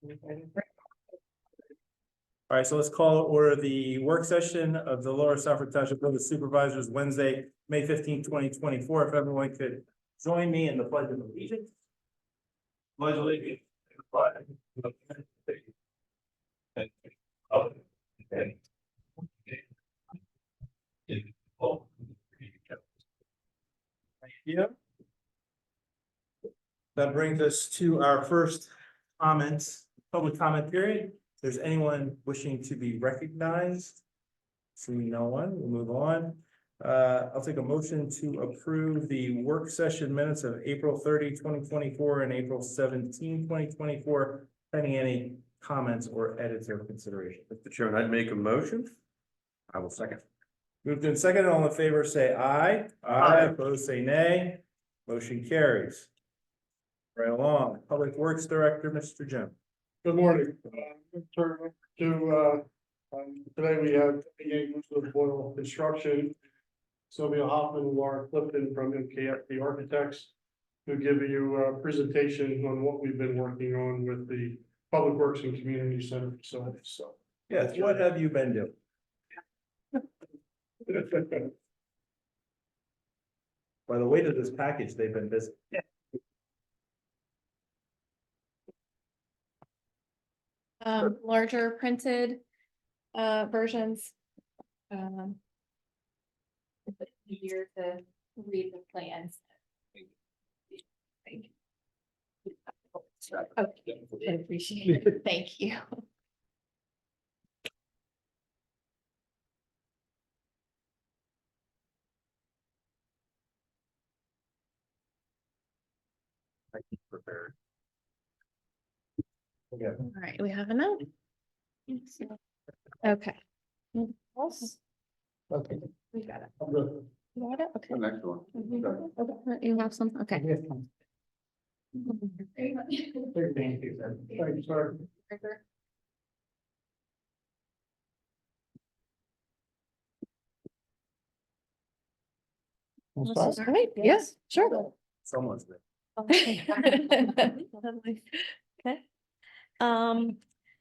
All right, so let's call order the work session of the Lower Stafford Township Board of Supervisors, Wednesday, May 15, 2024. If everyone could join me in the pledge of allegiance. Pledge allegiance to the flag of the United States and to the republic for which it stands. Thank you. That brings us to our first public comment period. If there's anyone wishing to be recognized, seeing no one, we'll move on. I'll take a motion to approve the work session minutes of April 30, 2024 and April 17, 2024, pending any comments or edits or consideration. Mr. Chairman, I'd make a motion. I will second. Moved in second, all in favor, say aye. Aye. Opposed, say nay. Motion carries. Right along, Public Works Director, Mr. Jim. Good morning. Turn to, today we have the Boyle Construction. Sylvia Hoffman and Laura Clifton from MKFD Architects to give you a presentation on what we've been working on with the Public Works and Community Center facilities. So, Yes, what have you been doing? By the weight of this package, they've been busy. Larger printed versions. It's easier to read the plans. Okay, I appreciate it. Thank you. I keep prepared. Okay. All right, we have a note. Okay. Okay. We got it. I'm good. You got it? Okay. The next one. Okay, you have some, okay. Thank you, sir. All right, yes, sure. Someone's been. Okay.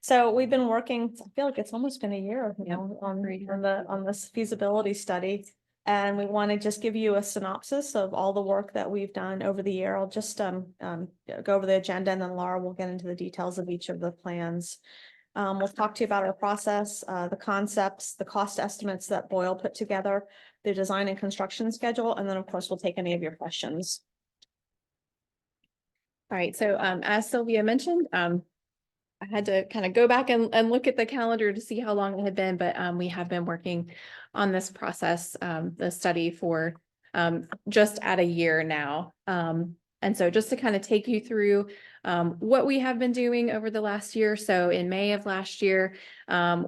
So we've been working, I feel like it's almost been a year now on this feasibility study. And we want to just give you a synopsis of all the work that we've done over the year. I'll just go over the agenda, and then Laura will get into the details of each of the plans. We'll talk to you about our process, the concepts, the cost estimates that Boyle put together, the design and construction schedule, and then of course we'll take any of your questions. All right, so as Sylvia mentioned, I had to kind of go back and look at the calendar to see how long it had been, but we have been working on this process, the study for just at a year now. And so just to kind of take you through what we have been doing over the last year. So in May of last year,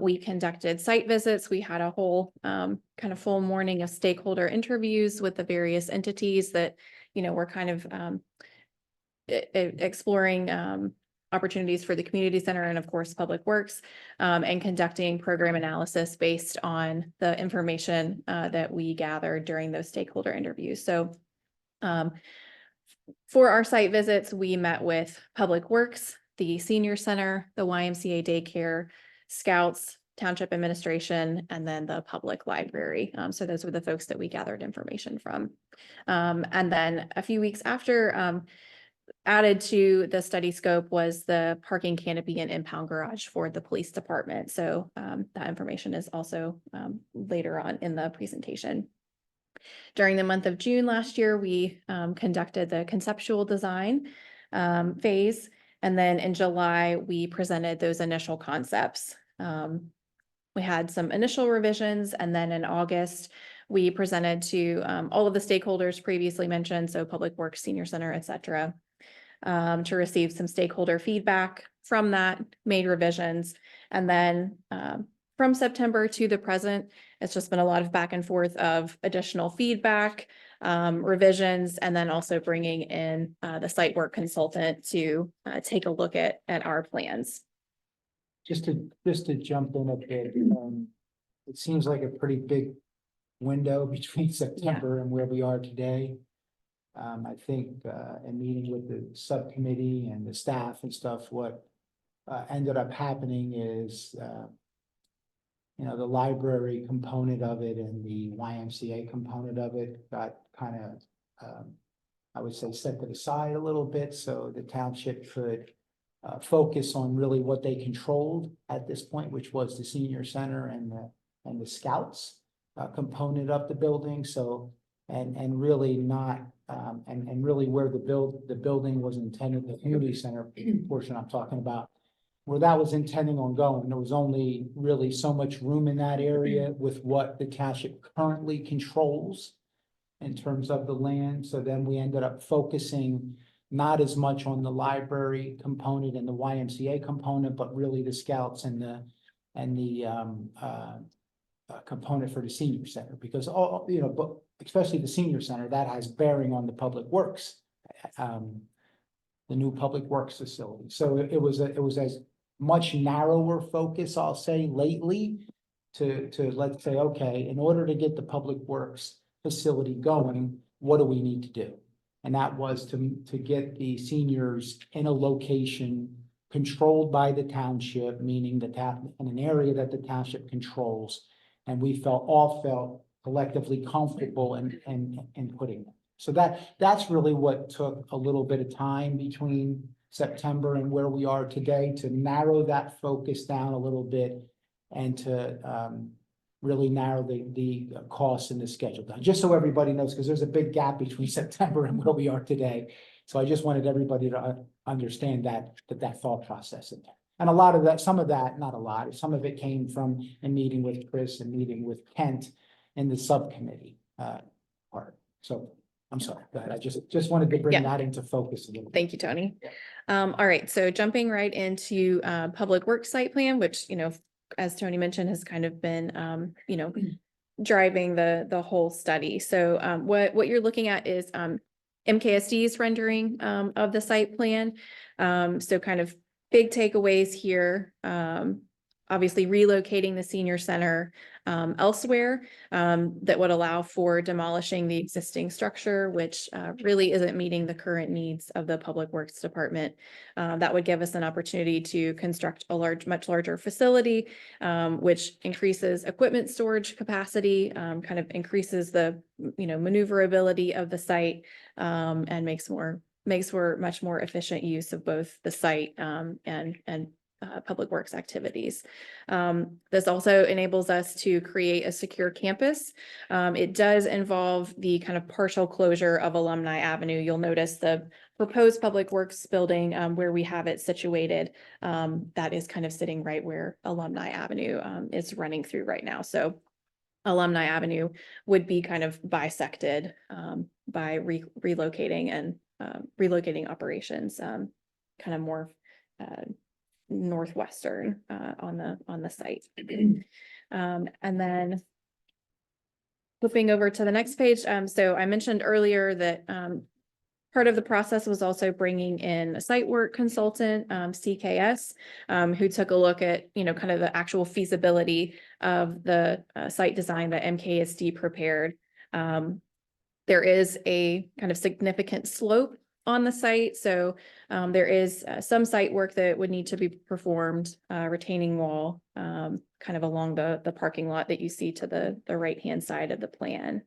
we conducted site visits. We had a whole kind of full morning of stakeholder interviews with the various entities that, you know, were kind of exploring opportunities for the community center and of course Public Works, and conducting program analysis based on the information that we gathered during those stakeholder interviews. So for our site visits, we met with Public Works, the Senior Center, the YMCA Daycare, Scouts, Township Administration, and then the Public Library. So those were the folks that we gathered information from. And then a few weeks after, added to the study scope was the parking canopy and impound garage for the police department. So that information is also later on in the presentation. During the month of June last year, we conducted the conceptual design phase. And then in July, we presented those initial concepts. We had some initial revisions, and then in August, we presented to all of the stakeholders previously mentioned, so Public Works, Senior Center, et cetera, to receive some stakeholder feedback from that, made revisions. And then from September to the present, it's just been a lot of back and forth of additional feedback, revisions, and then also bringing in the site work consultant to take a look at our plans. Just to jump in a bit, it seems like a pretty big window between September and where we are today. I think in meeting with the subcommittee and the staff and stuff, what ended up happening is, you know, the library component of it and the YMCA component of it got kind of, I would say, set to the side a little bit, so the township could focus on really what they controlled at this point, which was the senior center and the scouts component of the building. So, and really not, and really where the building was intended, the community center portion I'm talking about, where that was intending on going, there was only really so much room in that area with what the township currently controls in terms of the land. So then we ended up focusing not as much on the library component and the YMCA component, but really the scouts and the component for the senior center, because all, you know, but especially the senior center, that has bearing on the public works, the new public works facility. So it was as much narrower focus, I'll say, lately, to let's say, okay, in order to get the public works facility going, what do we need to do? And that was to get the seniors in a location controlled by the township, meaning in an area that the township controls. And we all felt collectively comfortable in putting them. So that's really what took a little bit of time between September and where we are today, to narrow that focus down a little bit and to really narrow the costs and the schedule down, just so everybody knows, because there's a big gap between September and where we are today. So I just wanted everybody to understand that thought process in there. And a lot of that, some of that, not a lot, some of it came from a meeting with Chris and meeting with Kent in the subcommittee part. So I'm sorry, go ahead. I just wanted to bring that into focus a little bit. Thank you, Tony. All right, so jumping right into public works site plan, which, you know, as Tony mentioned, has kind of been, you know, driving the whole study. So what you're looking at is MKSD's rendering of the site plan. So kind of big takeaways here. Obviously relocating the senior center elsewhere that would allow for demolishing the existing structure, which really isn't meeting the current needs of the Public Works Department. That would give us an opportunity to construct a much larger facility, which increases equipment storage capacity, kind of increases the, you know, maneuverability of the site, and makes for much more efficient use of both the site and public works activities. This also enables us to create a secure campus. It does involve the kind of partial closure of Alumni Avenue. You'll notice the proposed public works building where we have it situated. That is kind of sitting right where Alumni Avenue is running through right now. So Alumni Avenue would be kind of bisected by relocating and relocating operations, kind of more northwestern on the site. And then flipping over to the next page. So I mentioned earlier that part of the process was also bringing in a site work consultant, CKS, who took a look at, you know, kind of the actual feasibility of the site design that MKSD prepared. There is a kind of significant slope on the site. So there is some site work that would need to be performed, retaining wall, kind of along the parking lot that you see to the right-hand side of the plan,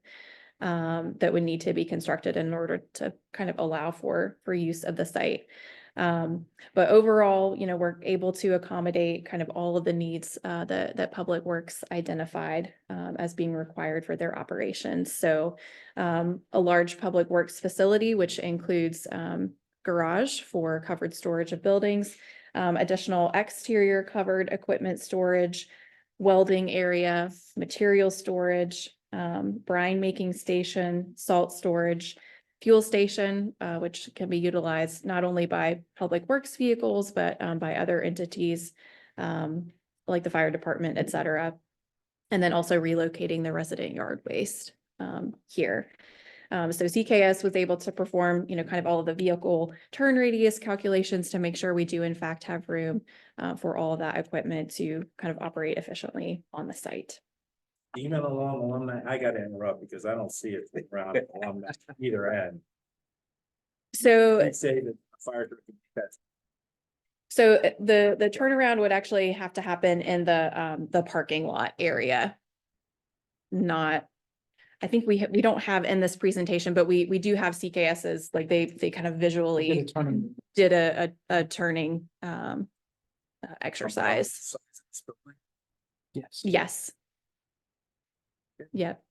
that would need to be constructed in order to kind of allow for use of the site. But overall, you know, we're able to accommodate kind of all of the needs that Public Works identified as being required for their operations. So a large Public Works facility, which includes garage for covered storage of buildings, additional exterior covered equipment storage, welding area, material storage, brine making station, salt storage, fuel station, which can be utilized not only by Public Works vehicles, but by other entities like the fire department, et cetera. And then also relocating the resident yard waste here. So CKS was able to perform, you know, kind of all of the vehicle turn radius calculations to make sure we do in fact have room for all of that equipment to kind of operate efficiently on the site. Email along alumni, I gotta interrupt because I don't see it around alumni either end. So I'd say that the fire. So the turnaround would actually have to happen in the parking lot area. Not, I think we don't have in this presentation, but we do have CKSs, like they kind of Get visually a turning. did a turning exercise. Yes. Yes. Yep.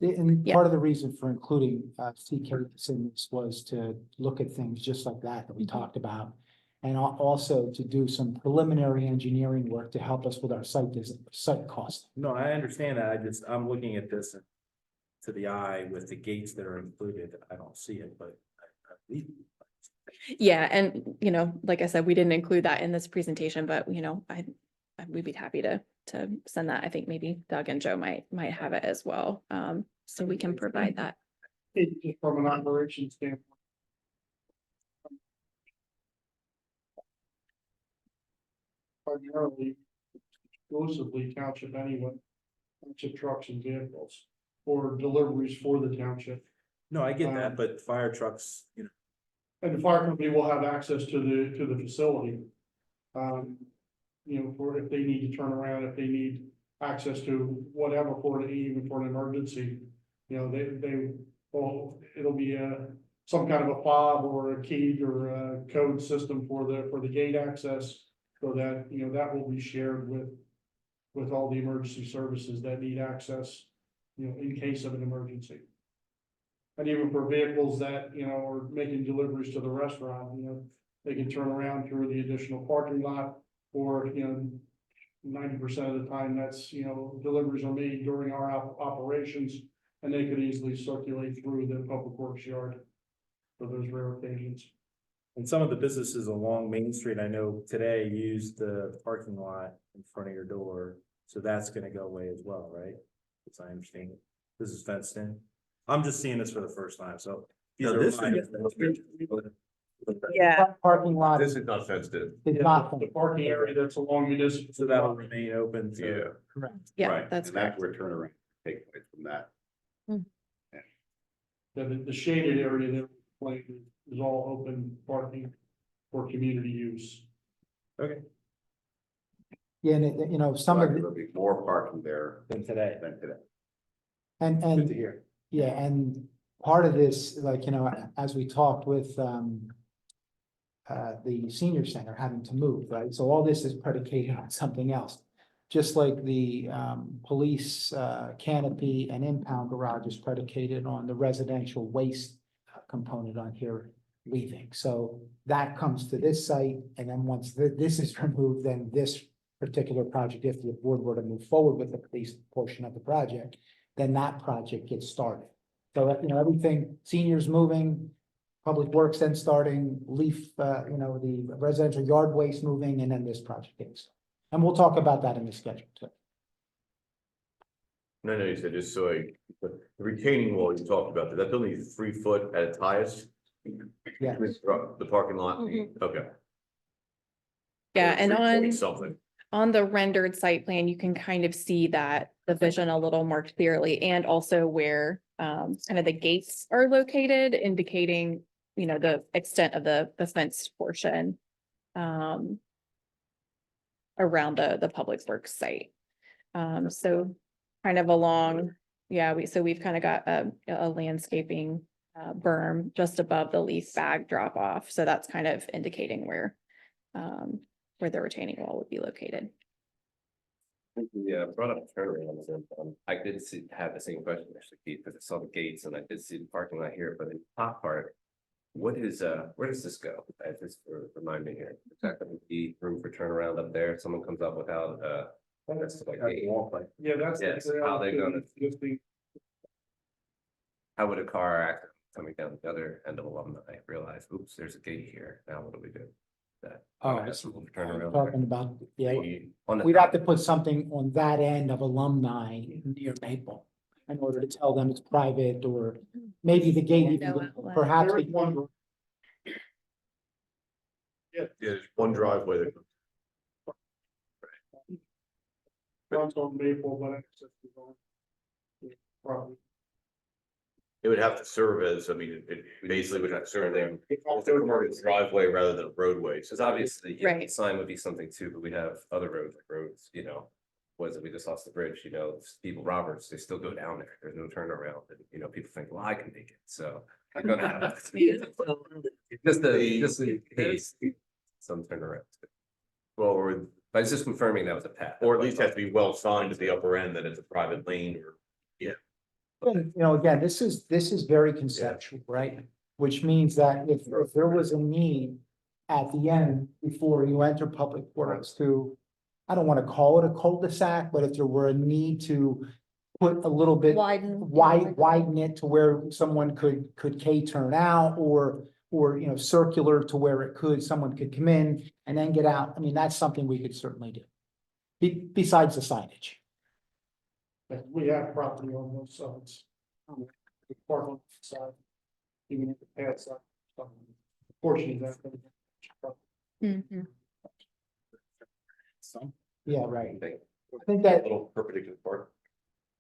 And Yeah. part of the reason for including CKs in this was to look at things just like that we talked about. And also to do some preliminary engineering work to help us with our site cost. No, I understand that. I'm looking at this to the eye with the gates that are included. I don't see it, but I believe. Yeah, and like I said, we didn't include that in this presentation, but we'd be happy to send that. I think maybe Doug and Joe might have it as well. So we can provide that. Just from an operation standpoint. Primarily, exclusively township anyway, township trucks and vehicles, or deliveries for the township. No, I get that, but fire trucks, And the fire company will have access to the facility. For if they need to turn around, if they need access to whatever even for an emergency. It'll be some kind of a fob or a key or a code system for the gate access. So that, that will be shared with all the emergency services that need access, in case of an emergency. And even for vehicles that, are making deliveries to the restaurant, they can turn around through the additional parking lot, or, 90% of the time that's, deliveries are made during our operations, and they could easily circulate through the public works yard for those rare occasions. and some of the businesses along Main Street, I know today use the parking lot in front of your door. So that's gonna go away as well, right? As I understand it. This is fenced in. I'm just seeing this for the first time, so. these No, are this my- Yeah. Parking lot This is is not fenced in. not. The parking area that's along municipal. So that'll remain open to. Yeah. Correct. Yeah, Right, that's and correct. where turnaround take place from that. The shaded area there, like, is all open parking for community use. Okay, Yeah, and some of There'll be more parking there then today. than today. and Good to hear. yeah, and part of this, like, as we talked with the senior center having to move, right? So all this is predicated on something else. Just like the police canopy and impound garage is predicated on the residential waste component on here leaving. So that comes to this site, and then once this is removed, then this particular project, if the board were to move forward with the police portion of the project, then that project gets started. So, everything, seniors moving, public works then starting, the residential yard waste moving, and then this project getting started. And we'll talk about that in the schedule too. No, you said just so the retaining wall you talked about, that building is 3 foot at its highest? Yeah. The parking lot, Mhm. okay. Yeah, and 3 point on something. the rendered site plan, you can kind of see that the vision a little more clearly, and also where kind of the gates are located, indicating, the extent of the fenced portion around the public works site. So kind of along, we've kind of got a landscaping berm just above the leaf bag drop off. So that's kind of indicating where the retaining wall would be located. Yeah, brought up turnarounds, and I did have the same question actually, Keith, because I saw the gates and I did see the parking lot here, but in the top part. Where does this go? Just remind me here, is that gonna be room for turnaround up there if someone comes up without that's like gate? Yeah, that's. the Yes, how they gonna- existing- How would a car act coming down the other end of Alumni realize, oops, there's a gate here, now what do we do? That Oh, has some room for turnaround Talking about, yeah, maybe on the we'd have to top. put something on that end of Alumni near Maple in order to tell them it's private, or maybe the gate, even perhaps. There is one. Yeah, there's one driveway that. Runs on Maple, but access is on. Probably. It would have to serve as, I mean, it basically would have to serve there. It's a commercial driveway rather than a roadway, so Because obviously, you know, the Right. sign would be something too, but we have other roads, you know. Was it, we just lost the bridge, you know, people, Roberts, they still go down there, there's no turnaround, and, you know, people think, well, I can make it, so. They're gonna have to- just in case, some turnaround. well, or, But it's just confirming that was a path. or at least has to be well signed at the upper end that it's a private lane or. And, you know, again, this is very conceptual, right? Which means that if there was a need at the end before you enter public works to, I don't want to call it a cul-de-sac, but if there were a need to put a little bit widen it to where someone could K-turn out or, you know, circular to where someone could come in and then get out. I mean, that's something we could certainly do. Besides the signage. But we have property on both sides. The park on the side, even if the path side, portion of that. Mhm. Yeah, right. I think. I think that Little perpendicular part.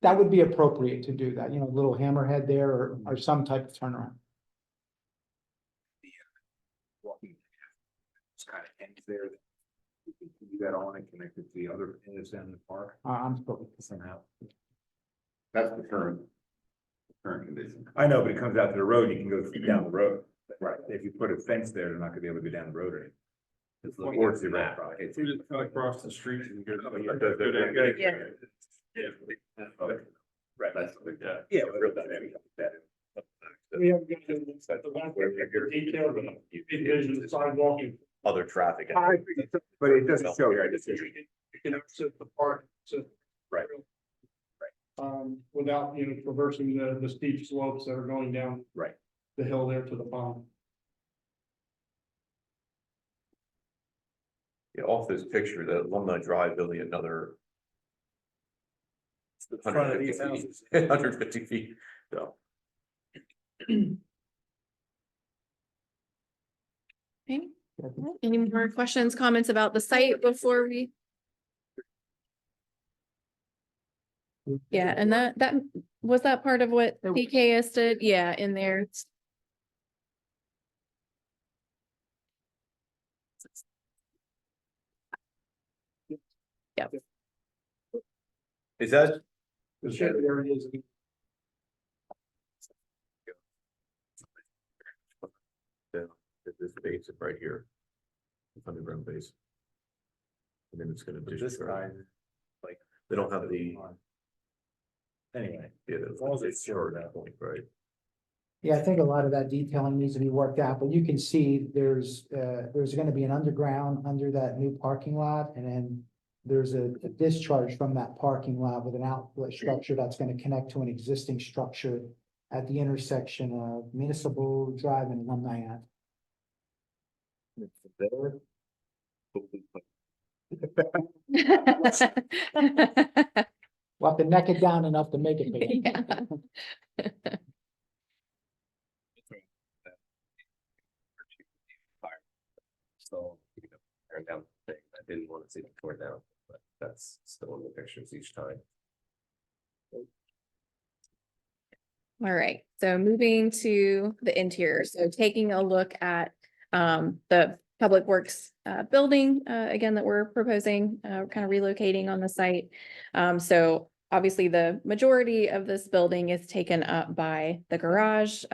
that would be appropriate to do that, you know, little hammerhead there or some type of turnaround. Walking. It's kind of ends there. You got on and connected to the other ends in the park I'm still. somehow. That's the current condition. I know, but it comes out to the road, you can go down the road. Right. If you put a fence there, they're not gonna be able to go down the road or anything. It's Or looking it's at the the map. road. It's- Across the street and go. Right, that's, yeah. We have got the detail, envision the sidewalk. Other traffic. But it doesn't show here, I just. You can access the park, so. Right. Without, you know, traversing the steep slopes that are going down. Right. The hill there to the pond. Yeah, off this picture, the Alumni Drive building another. Front of these 150 feet, houses. 150 feet, so. Okay. Any more questions, comments about the site before we? Yeah, and that was that part of what PKS did? Yeah, in there. Yep. Is that, The shed area is. this base is right here. Underground base. And then it's gonna But this discharge. guy, like, They don't have the, anyway, yeah, as long as the it's discharge short. point, right? Yeah, I think a lot of that detailing needs to be worked out, but you can see there's gonna be an underground under that new parking lot, and then there's a discharge from that parking lot with an outlet structure that's gonna connect to an existing structure at the intersection of Municipal Drive and Alumni Ave. We'll have to neck it down enough to make it big. Yeah. So, you know, tearing down the thing, I didn't want to see it torn down, but that's still in the pictures each time. All right, so moving to the interior, so taking a look at the Public Works building again that we're proposing, kind of relocating on the site. So obviously the majority of this building is taken up by the garage,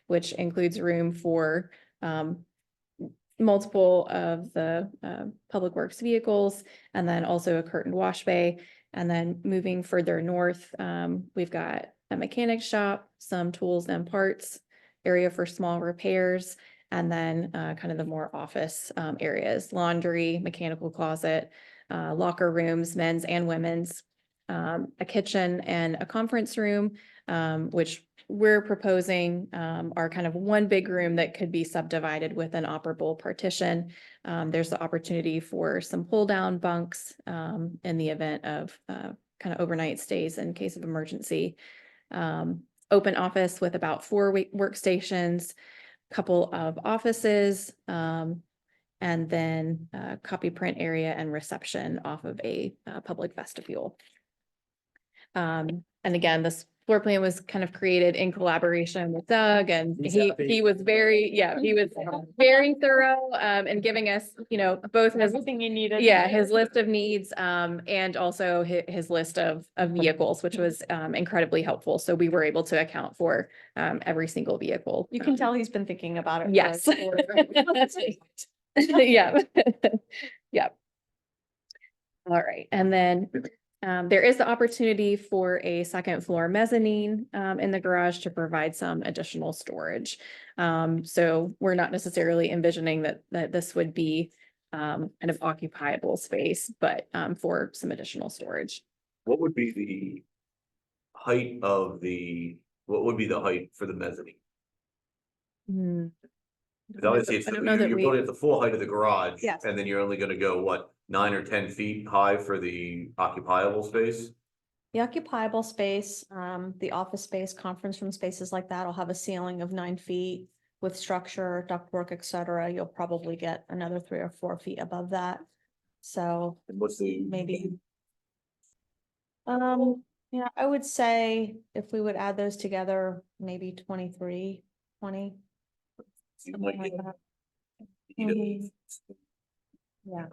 which includes room for multiple of the Public Works vehicles, and then also a curtained wash bay. And then moving further north, we've got a mechanic shop, some tools and parts, area for small repairs, and then kind of the more office areas, laundry, mechanical closet, locker rooms, men's and women's, a kitchen and a conference room, which we're proposing are kind of one big room that could be subdivided with an operable partition. There's the opportunity for some pull down bunks in the event of kind of overnight stays in case of emergency. Open office with about 4 workstations, couple of offices, and then copy print area and reception off of a public vestibule. And again, this floor plan was kind of created in collaboration with Doug, and He's he happy. was very, he was very thorough, and giving us, both his, Everything you needed. his list of needs, and also his list of vehicles, which was incredibly helpful. So we were able to account for every single vehicle. You can tell he's been thinking about it. for Yes. like 4 Yeah. Yeah. All right, and then there is the opportunity for a second floor mezzanine in the garage to provide some additional storage. So we're not necessarily envisioning that this would be kind of occupiable space, but for some additional storage. What would be the height of what would be the height for the mezzanine? Hmm. Because obviously it's, I don't know that you're we- building at the full height of the garage. Yes. And then you're only gonna go, what, 9 or 10 feet high for the occupiable space? The occupiable space, the office space, conference room spaces like that will have a ceiling of 9 feet with structure, ductwork, et cetera. You'll probably get another 3 or 4 feet above that. So And what's the? maybe. Yeah, I would say if we would add those together, maybe 23, 20. You might something like get- that. you know, Mhm. Yeah.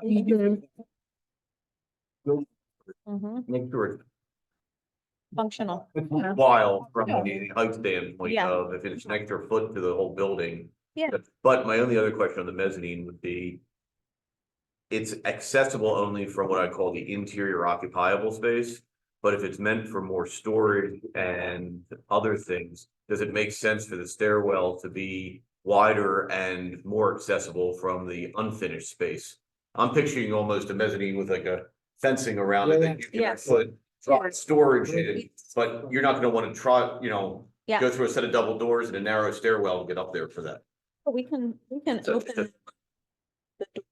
Mhm. Make sure it's Functional. while from the height standpoint Yeah. of if it's an extra foot to the whole building. Yeah. But my only other question on the mezzanine would be. It's accessible only from what I call the interior occupiable space. But if it's meant for more storage and other things, does it make sense for the stairwell to be wider and more accessible from the unfinished space? I'm picturing almost a mezzanine with like a fencing around it that you can Yes. put storage in, but you're not gonna wanna try, Yeah. go through a set of double doors and a narrow stairwell to get up there for that. We can So- open the door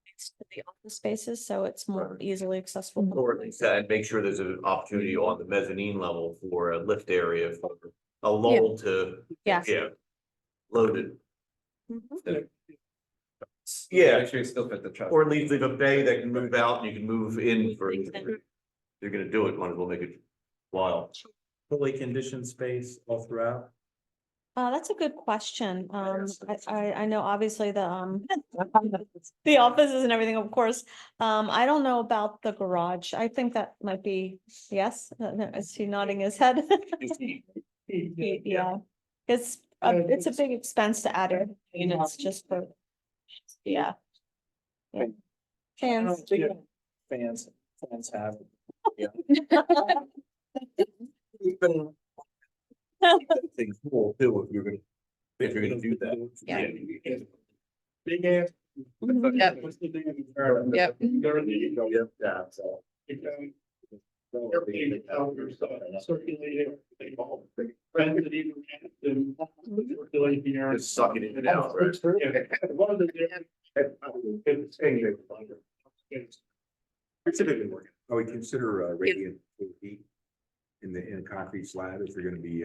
next to the office spaces, so it's more easily accessible. Or and make sure there's an opportunity on the mezzanine level for a lift area for a lull to, Yes. yeah. Loaded, Mhm. yeah, Make sure you still fit the truck. or leave a bay that can move out and you can move in for, if Exactly. you're gonna do it, might as well make it wild. Fully conditioned space all throughout. That's a good question. I know obviously the offices and everything, of course. I don't know about the garage. I think that might be, yes, is he nodding his head? Yeah, it's a big expense to add in, and it's just for, yeah. Yeah. Fans. Fans have. Things cool too, if you're gonna do that. Yeah. Big ass. Yep. What's the thing? Yep. There you go. Yep, yeah, so. Everything out your stuff, circulating, everything, all the friends that even and circulate the air. Just sucking it out, right? Yeah. One of the different- it's changing. Oh, we consider radiant heat in a concrete slab if you're gonna be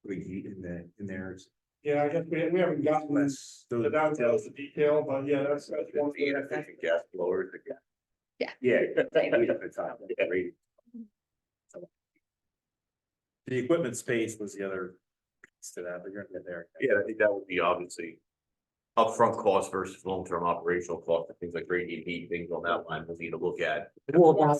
putting heat in there. It's Yeah, I guess we haven't gotten less the details, but yeah, that's one thing. Inefficient gas blowers. yeah. It's hot, radiant. The equipment space was the other piece to that, but you're gonna get there. Yeah, I think that would be obviously upfront cost versus long-term operational cost, things like radiant heat, things on that line we'll need to look at. More about-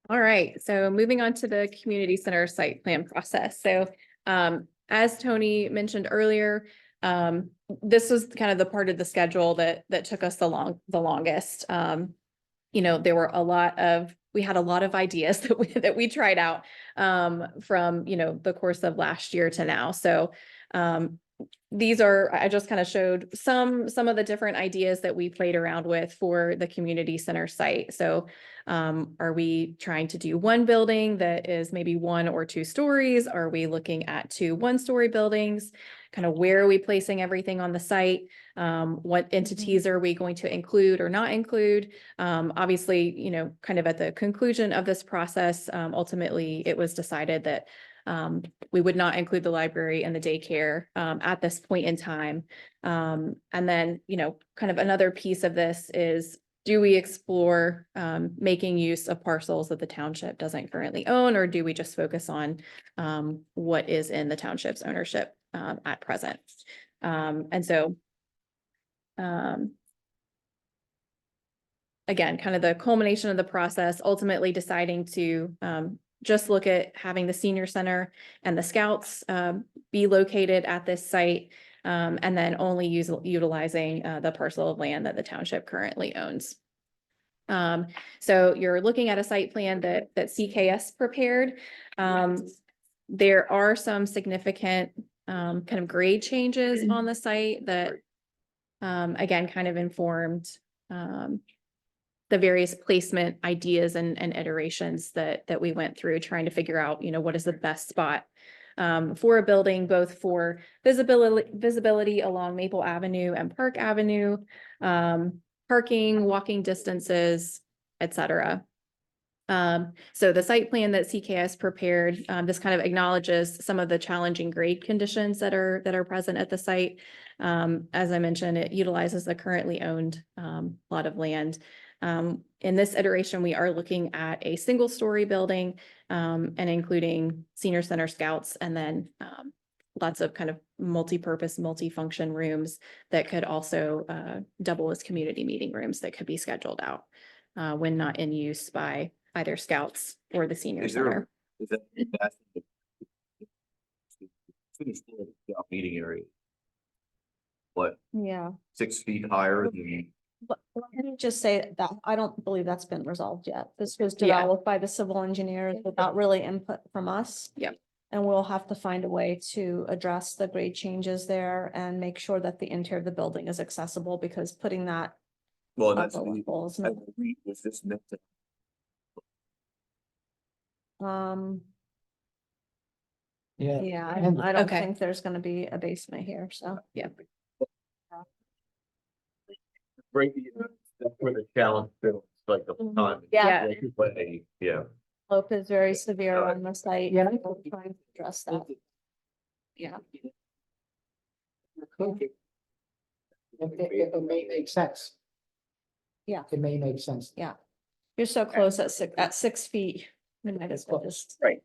All right, so moving on to the community center site plan process. So as Tony mentioned earlier, this was kind of the part of the schedule that took us the longest. There were we had a lot of ideas that we tried out from the course of last year to now. So I just kind of showed some of the different ideas that we played around with for the community center site. So are we trying to do one building that is maybe 1 or 2 stories? Are we looking at 2 one-story buildings? Kind of where are we placing everything on the site? What entities are we going to include or not include? Obviously, kind of at the conclusion of this process, ultimately it was decided that We would not include the library and the daycare at this point in time. And then, kind of another piece of this is, do we explore making use of parcels that the township doesn't currently own, or do we just focus on what is in the township's ownership at present? And so again, kind of the culmination of the process, ultimately deciding to just look at having the senior center and the scouts be located at this site, and then only utilizing the parcel of land that the township currently owns. So you're looking at a site plan that CKS prepared. There are some significant kind of grade changes on the site that again, kind of informed the various placement ideas and iterations that we went through, trying to figure out, what is the best spot for a building, both for visibility along Maple Avenue and Park Avenue, parking, walking distances, et cetera. So the site plan that CKS prepared, this kind of acknowledges some of the challenging grade conditions that are present at the site. As I mentioned, it utilizes the currently owned lot of land. In this iteration, we are looking at a single-story building and including senior center scouts, and then lots of kind of multi-purpose, multi-function rooms that could also double as community meeting rooms that could be scheduled out when not in use by either scouts or the senior center. Is that finished meeting area? What, Yeah. 6 feet higher than? But let me just say that I don't believe that's been resolved yet. This was Yeah. developed by the civil engineers without really input from us. Yep. And we'll have to find a way to address the grade changes there and make sure that the interior of the building is accessible, because putting that Well, up that's a level is not, was this meant to? Yeah. yeah, And- I don't Okay. think there's gonna be a basement here, so. Right, that's where the challenge feels like the Mhm. time. Yeah. Yeah. Slope is very severe on the site. Yeah. We're trying to address that. Yeah. It may make sense. Yeah. It may make sense. You're so close at 6 feet. We might as well just. Right.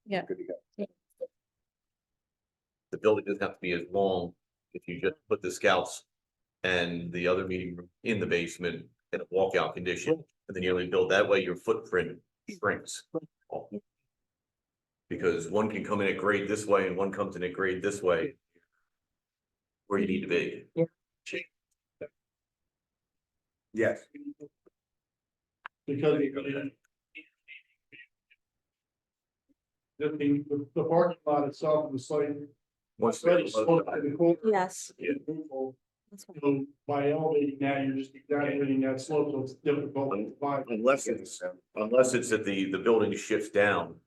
Yeah. Good to go. Yeah. The building doesn't have to be as long if you just put the scouts and the other meeting room in the basement in a walkout condition, and then you only build that way, your footprint shrinks. Because one can come in at grade this way and one comes in at grade this way. Where you need to be. Yes. Because the parking lot itself of the site. Once Already sloped to the corner. Yes. Yeah. That's fine. So by elevating that, you're just exaggerating that slope, so it's difficult to find. Unless it's that the building shifts down.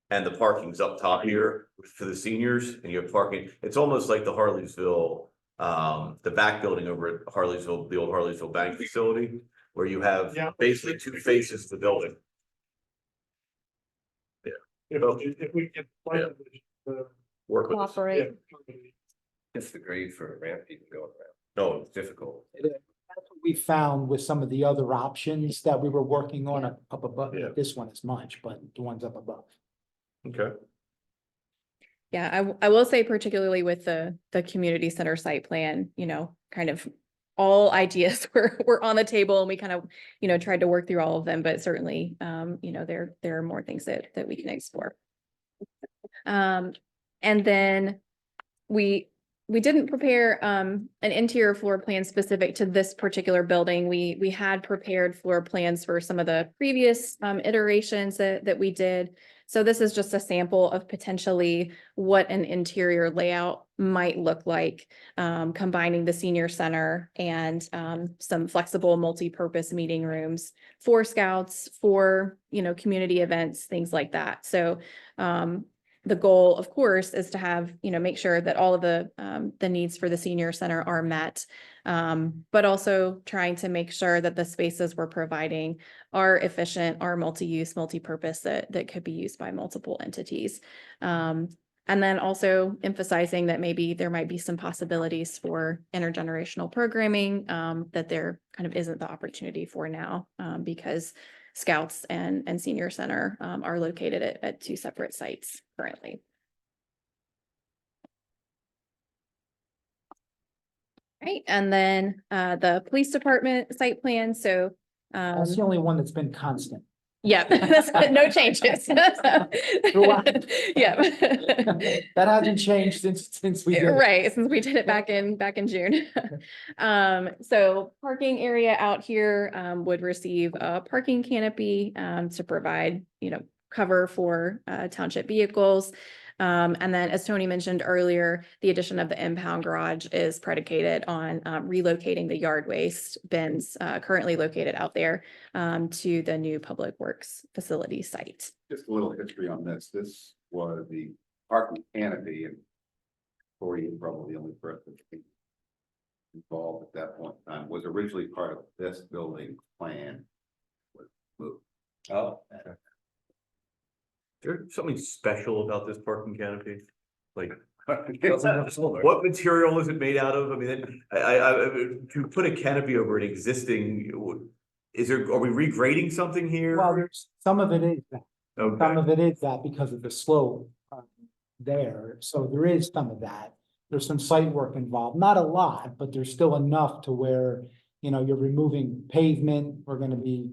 And the parking's up top here for the seniors, and you have parking, it's almost like the Harleysville, the back building over at Harleysville, the old Harleysville Bank facility. Where you have Yeah. basically 2 faces to the building. If we get. Work with us. Cooperate. It's the grade for a ramp even going around. No, It's difficult. That's what we found with some of the other options that we were working on up above. Yeah. This one is much, but the ones up above. okay. Yeah, I will say particularly with the community center site plan, kind of all ideas were on the table, and we kind of, tried to work through all of them, but certainly, there are more things that we can explore. And then we didn't prepare an interior floor plan specific to this particular building. We had prepared floor plans for some of the previous iterations that we did. So this is just a sample of potentially what an interior layout might look like, combining the senior center and some flexible multi-purpose meeting rooms for scouts, for, community events, things like that. So the goal, of course, is to have, make sure that all of the needs for the senior center are met. But also trying to make sure that the spaces we're providing are efficient, are multi-use, multi-purpose, that could be used by multiple entities. And then also emphasizing that maybe there might be some possibilities for intergenerational programming, that there kind of isn't the opportunity for now, because Scouts and Senior Center are located at two separate sites currently. Right, and then the police department site plan, so That's the only one that's been constant. yeah, no changes. Throughout. Yeah. That hasn't changed since we did it. Right, since we did it back in June. So parking area out here would receive a parking canopy to provide, cover for township vehicles. And then, as Tony mentioned earlier, the addition of the impound garage is predicated on relocating the yard waste bins currently located out there to the new Public Works facility site. Just a little history on this. This was the parking canopy, and Corey is probably the only person involved at that point in time, was originally part of this building plan. Was moved. Oh. Is there something special about this parking canopy? Like, what material is it made out of? I mean, to put a canopy over an existing, are we regrading something here? Well, there's, some of it is that. Some Okay, of it is that because of the slope there, so there is some of that. There's some site work involved, not a lot, but there's still enough to where, you're removing pavement, we're gonna be,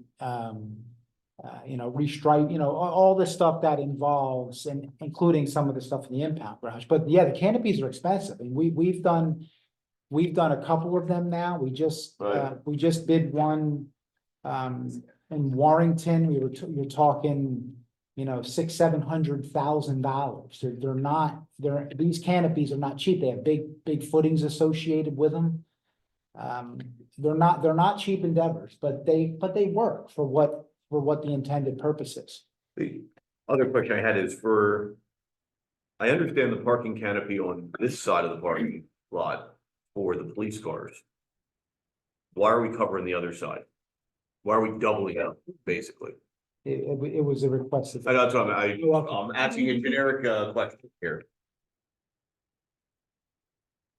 restripe, all the stuff that involves, and including some of the stuff in the impound garage. But yeah, the canopies are expensive, and we've done a couple of them now. We just did one in Warrington. You're talking, $600,000-700,000. These canopies are not cheap. They have big footings associated with them. They're not cheap endeavors, but they work for what the intended purpose is. the other question I had is I understand the parking canopy on this side of the parking lot for the police cars. Why are we covering the other side? Why are we doubling up, basically? It was a request. I know that's what I'm asking a generic question here.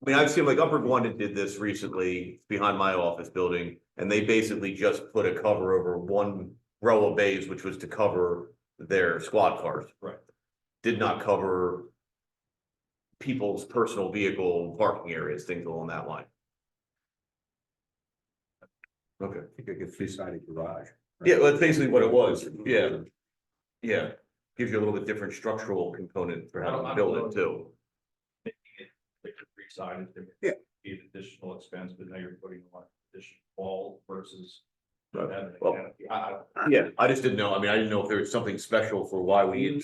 I mean, I've seen like Upper Gwanda did this recently behind my office building, and they basically just put a cover over one row of bays, which was to cover their squad cars. Right. Did not cover people's personal vehicle parking areas, things along that line. Okay. I think like a three-sided garage. Yeah, well, that's basically what it was. Yeah. Yeah. Gives you a little bit different structural component for how to build it too. Making it like a three-sided, there Yeah. would be an additional expense, but now you're putting on additional wall versus. Right. having a Well, canopy. Yeah, I just didn't know. I mean, I didn't know if there was something special for why we.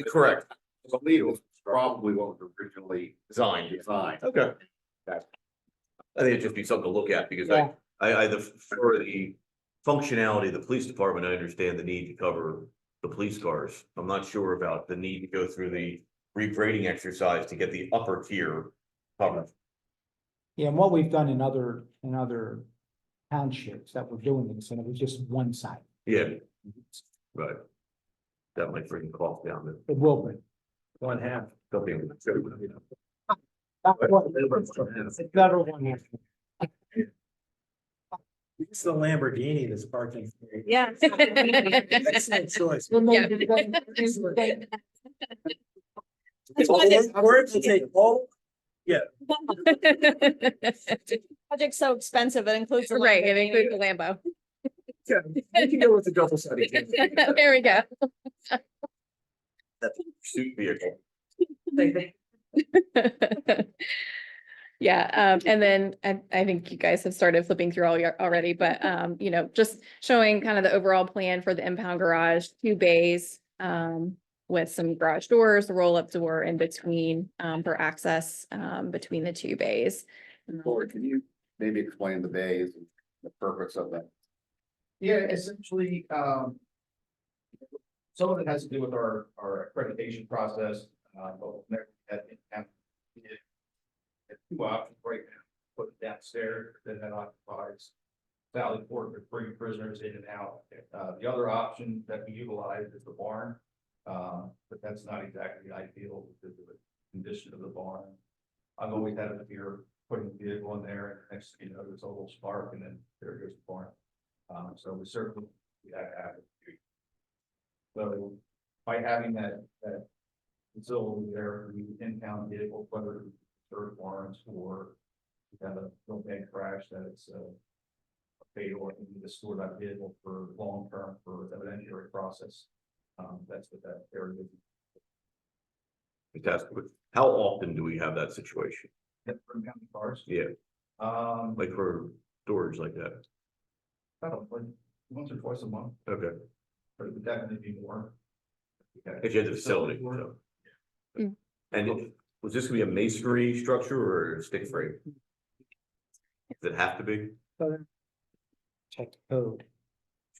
Correct. I believe it was probably what was originally Designed. designed. Okay. I think it'd just be something to look at because for the functionality of the police department, I understand the need to cover the police cars. I'm not sure about the need to go through the regrading exercise to get the upper tier covered. Yeah, and what we've done in other townships that we're doing this, and it was just one side. Yeah. Right. That might bring the cost down to It will be. One half. something. It's never one half. It's the Lamborghini that's parking. Yeah. Excellent choice. That's why this Or to take all, project's so expensive, it includes. the Right, it Lamborghini. includes the Lambo. you can go with the double sided. There we go. Suit vehicle. Yeah, and then I think you guys have started flipping through all your already, but just showing kind of the overall plan for the impound garage, 2 bays with some garage doors, a roll-up door in between for access between the 2 bays. Corey, can you maybe explain the bays and the purpose of that? Yeah, essentially, Some of it has to do with our accreditation process, but we'll never have two options right now. Put it downstairs, then that occupies Valley Fork to bring prisoners in and out. The other option that we utilize is the barn. But that's not exactly ideal because of the condition of the barn. I've always had a fear putting the vehicle in there and next, thing you know, there's a little spark and then there goes the barn. So we certainly, we have to have it. So by having that facility there, we impound vehicles, whether it's third barns or we have a real bad crash that it's fatal, and we need to store that vehicle for long term for evidentiary process. That's what that area is. Fantastic. How often do we have that situation? From county cars. Yeah, Like like for storage like that? about like once or twice a month, Okay, but it would definitely be more. if you had the facility, so. Mm. And was this gonna be a masonry structure or a stick frame? Does it have to be? Check the code.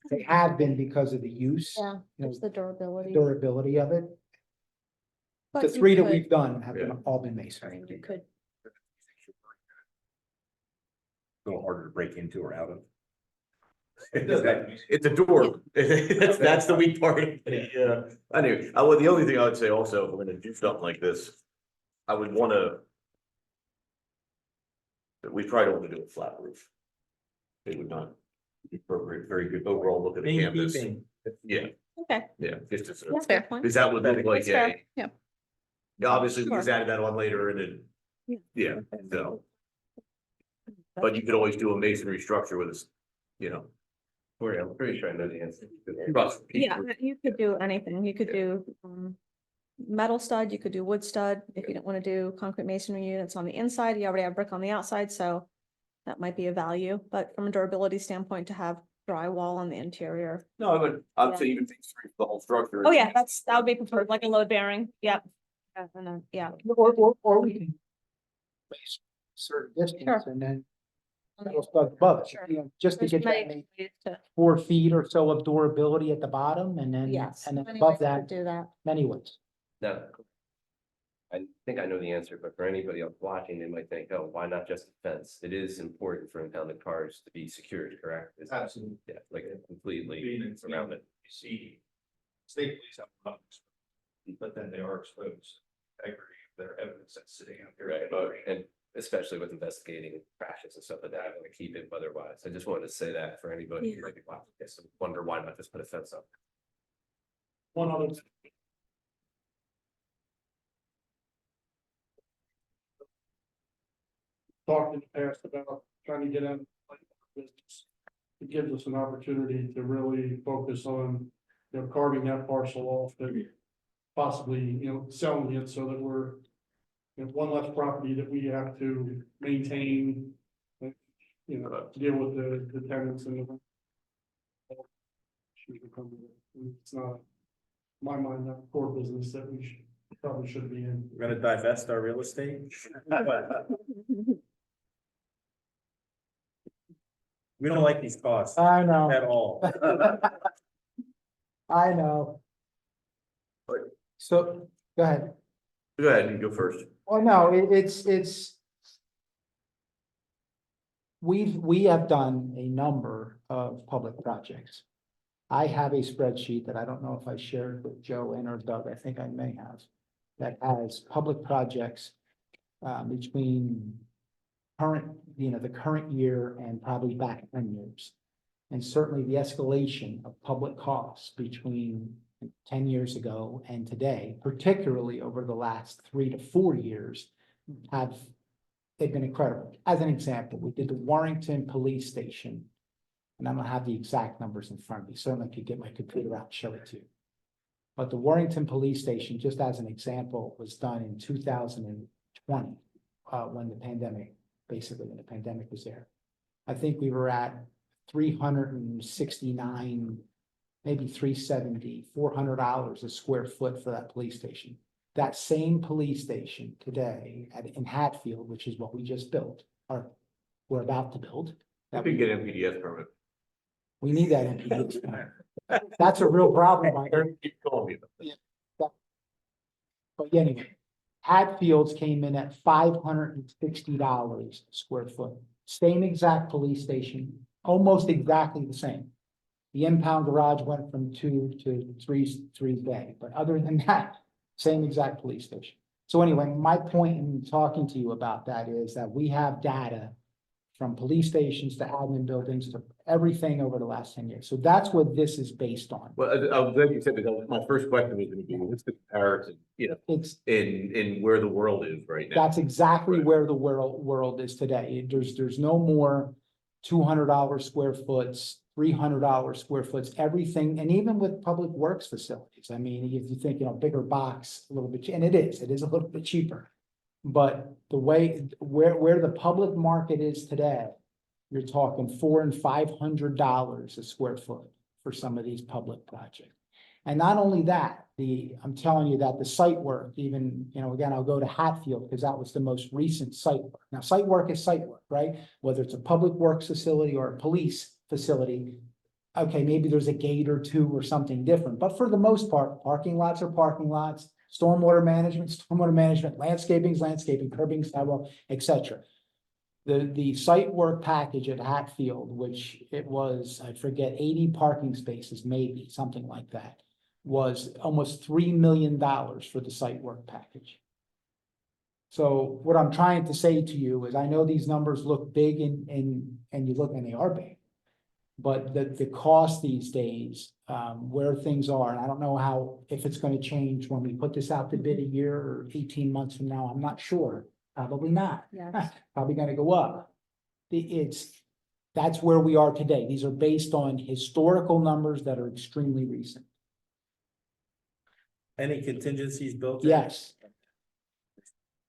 They have been because of the use, Yeah, you know, there's the durability. durability of it. But The you three that could- we've done have been Yeah. all been masonry. You could, A little harder to break into or out of. It's a door. That's the weak part. Yeah. Anyway, the only thing I would say also, if we're gonna do something like this, I would wanna. We probably don't wanna do a flat roof. It would not be appropriate, very good overall look at the campus. Yeah, okay, yeah, just as, that's a fair point. because that would look like That's fair, a. yeah. Yeah, obviously, we Sure. just added that on later and then, Yeah. yeah, so, but you could always do a masonry structure with this, you know. I'm pretty sure I know the answer. Trust me. Yeah, you could do anything. You could do metal stud, you could do wood stud. If you don't want to do concrete masonry units on the inside, you already have brick on the outside, so that might be a value. But from a durability standpoint, to have drywall on the interior. No, but I'm Yeah. saying even things for the whole structure. Oh, yeah, that would be preferred, like a load bearing. Yep. And then, yeah. Or we can. Place certain distance and then metal stud above it, Sure. you know, just to There's get that many ways to- 4 feet or so of durability at the bottom and then, Yes. and then many above ways to that, Do that. many ways. Now, I think I know the answer, but for anybody else watching, they might think, oh, why not just a fence? It is important for impounded cars to be secured, correct? Is that- Absolutely. Yeah, like completely Being in around it. You see, state police have not exposed, but then they are exposed. Integrity of their evidence that's sitting out here. Right, but, and especially with investigating crashes and stuff like that, I want to keep it otherwise. I just wanted to say that for anybody who might be watching this and wonder why not just put a fence up. One other. Talked in the past about trying to get in business. It gives us an opportunity to really focus on, you know, carving that parcel off and possibly, you know, selling it so that we're, you know, one less property that we have to maintain, you know, to deal with the tenants and the. It's not, in my mind, not a core business that we probably should be in. We're gonna divest our real estate. We don't like these costs I know, at all. I know. So, go ahead. Go ahead, you go first. Well, no, it's. We have done a number of public projects. I have a spreadsheet that I don't know if I shared with Joe and or Doug, I think I may have. That has public projects between current, you know, the current year and probably back 10 years. And certainly the escalation of public costs between 10 years ago and today, particularly over the last 3 to 4 years, they've been incredible. As an example, we did the Warrington Police Station, and I don't have the exact numbers in front of me. Certainly could get my computer out and show it to you. But the Warrington Police Station, just as an example, was done in 2020, when the pandemic was there. I think we were at 369, maybe 370, $400 a square foot for that police station. That same police station today in Hatfield, which is what we just built, or we're about to build. I could get MPDS permit. We need that NPDES permit. That's a real problem, Mike. Keep calling me. But anyway, Hatfields came in at $560 a square foot. Same exact police station, almost exactly the same. The impound garage went from 2 to 3 bay, but other than that, same exact police station. So anyway, my point in talking to you about that is that we have data from police stations to admin buildings to everything over the last 10 years. So that's what this is based on. Well, I'm glad you said that. My first question was gonna be, what's the comparison, It's, in where the world is right now? that's exactly Right. where the world is today. There's no more $200 square foots, $300 square foots, everything, and even with public works facilities. I mean, if you think, bigger box, a little bit, and it is a little bit cheaper. But the way, where the public market is today, you're talking $400 and $500 a square foot for some of these public projects. And not only that, I'm telling you that the site work, even, again, I'll go to Hatfield because that was the most recent site work. Now, site work is site work, right? Whether it's a public works facility or a police facility. Okay, maybe there's a gate or two or something different, but for the most part, parking lots are parking lots, stormwater management, landscaping, curbing, sidewalk, etc. The site work package at Hatfield, which it was, I forget, 80 parking spaces, maybe, something like that, was almost $3 million for the site work package. So what I'm trying to say to you is I know these numbers look big and you look, and they are big. But the cost these days, where things are, and I don't know if it's going to change when we put this out to bid a year or 18 months from now, I'm not sure. Probably not. Yes. Probably going to go up. That's where we are today. These are based on historical numbers that are extremely recent. Any contingencies built in? Yes.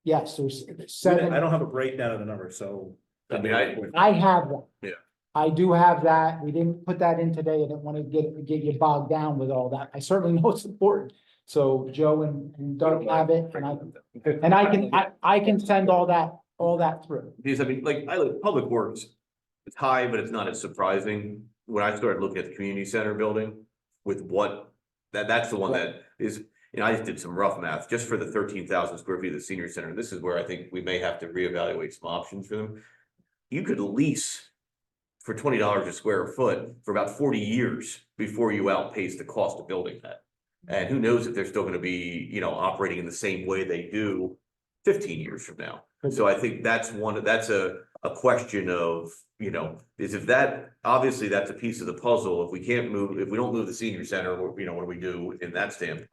Yes, there's I 7. don't have a breakdown of the number, so. I mean, I have one. Yeah. I do have that. We didn't put that in today. I didn't want to get you bogged down with all that. I certainly know it's important. So Joe and Doug have it, and I can send all that through. Because I mean, Public Works, it's high, but it's not as surprising. When I started looking at the community center building with that's the one that is, I just did some rough math, just for the 13,000 square feet of the senior center. This is where I think we may have to reevaluate some options for them. You could lease for $20 a square foot for about 40 years before you outpace the cost of building that. And who knows if they're still going to be, operating in the same way they do 15 years from now. So I think that's a question of, is if that, obviously that's a piece of the puzzle. If we don't move the senior center, what do we do in that standpoint?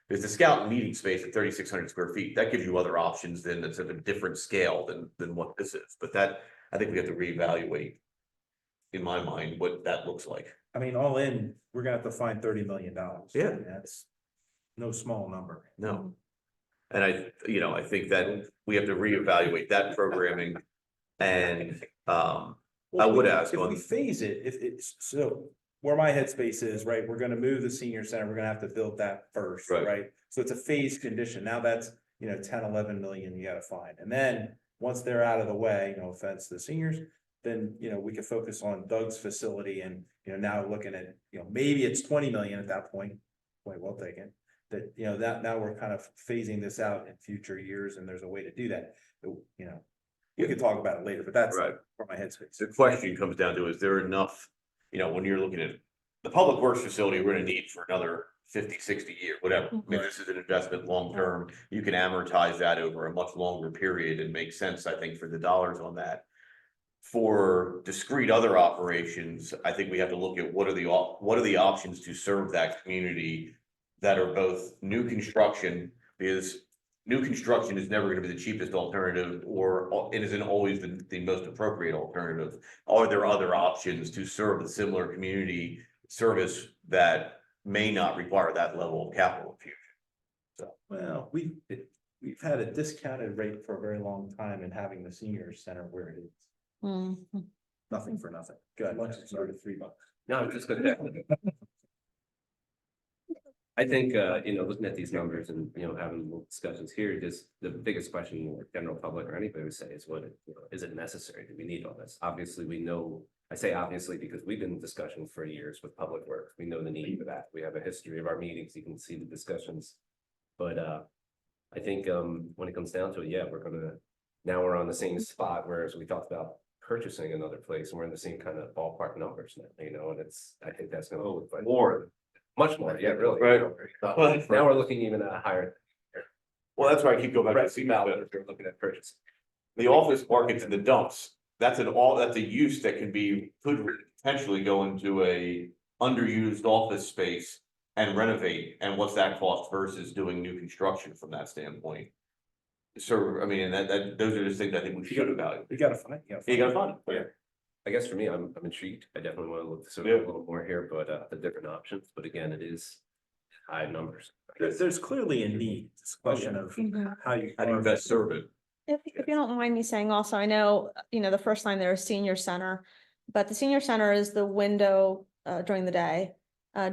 There's the scout meeting space at 3,600 square feet. That gives you other options that's of a different scale than what this is. But that, I think we have to reevaluate, in my mind, what that looks like. I mean, all in, we're gonna have to find $30 million. Yeah. That's no small number. No. And I think that we have to reevaluate that programming. And I would ask If on, we phase it, if it's, so where my headspace is, right, we're gonna move the senior center, we're gonna have to build that first, Right. right? So it's a phased condition. Now that's, 10, 11 million you gotta find. And then, once they're out of the way, no offense to the seniors, then, we could focus on Doug's facility and, now looking at, maybe it's 20 million at that point. Point well taken. That, that now we're kind of phasing this out in future years and there's a way to do that. We could talk about it later, but that's Right. where my headspace. the question comes down to, is there enough, when you're looking at the public works facility, we're gonna need for another 50, 60 years, whatever. I mean, this is an investment long-term. You can amortize that over a much longer period and make sense, I think, for the dollars on that. For discrete other operations, I think we have to look at what are the options to serve that community that are both new construction, because new construction is never going to be the cheapest alternative, or it isn't always the most appropriate alternative. Are there other options to serve a similar community service that may not require that level of capital infusion? So, Well, we've had a discounted rate for a very long time in having the senior center where it is. Mhm. Nothing for nothing. Good. Lunch is $3. No, I'm just gonna. I think, looking at these numbers and, having little discussions here, just the biggest question the general public or anybody would say is is it necessary? Do we need all this? Obviously, we know I say obviously because we've been in discussions for years with Public Works. We know the need for that. We have a history of our meetings. You can see the discussions. But I think when it comes down to it, yeah, now we're on the same spot, whereas we talked about purchasing another place and we're in the same kind of ballpark numbers now, and I think that's gonna look like More. much more, yeah, really. Right. Now we're looking even at a higher. Well, that's why I keep going back to Right, the value if you're looking at purchase. The office markets and the dumps, that's a use that could potentially go into a underused office space and renovate, and what's that cost versus doing new construction from that standpoint? So, I mean, and those are just things I think we should evaluate. You gotta find, You gotta find it. Yeah. I guess for me, I'm intrigued. I definitely want to look sort Yeah. of a little more here, but the different options, but again, it is high numbers. There's clearly a need. It's a question of Mhm. how you. How do you best serve it? If you don't mind me saying also, I know, the first line there is senior center, but the senior center is the window during the day.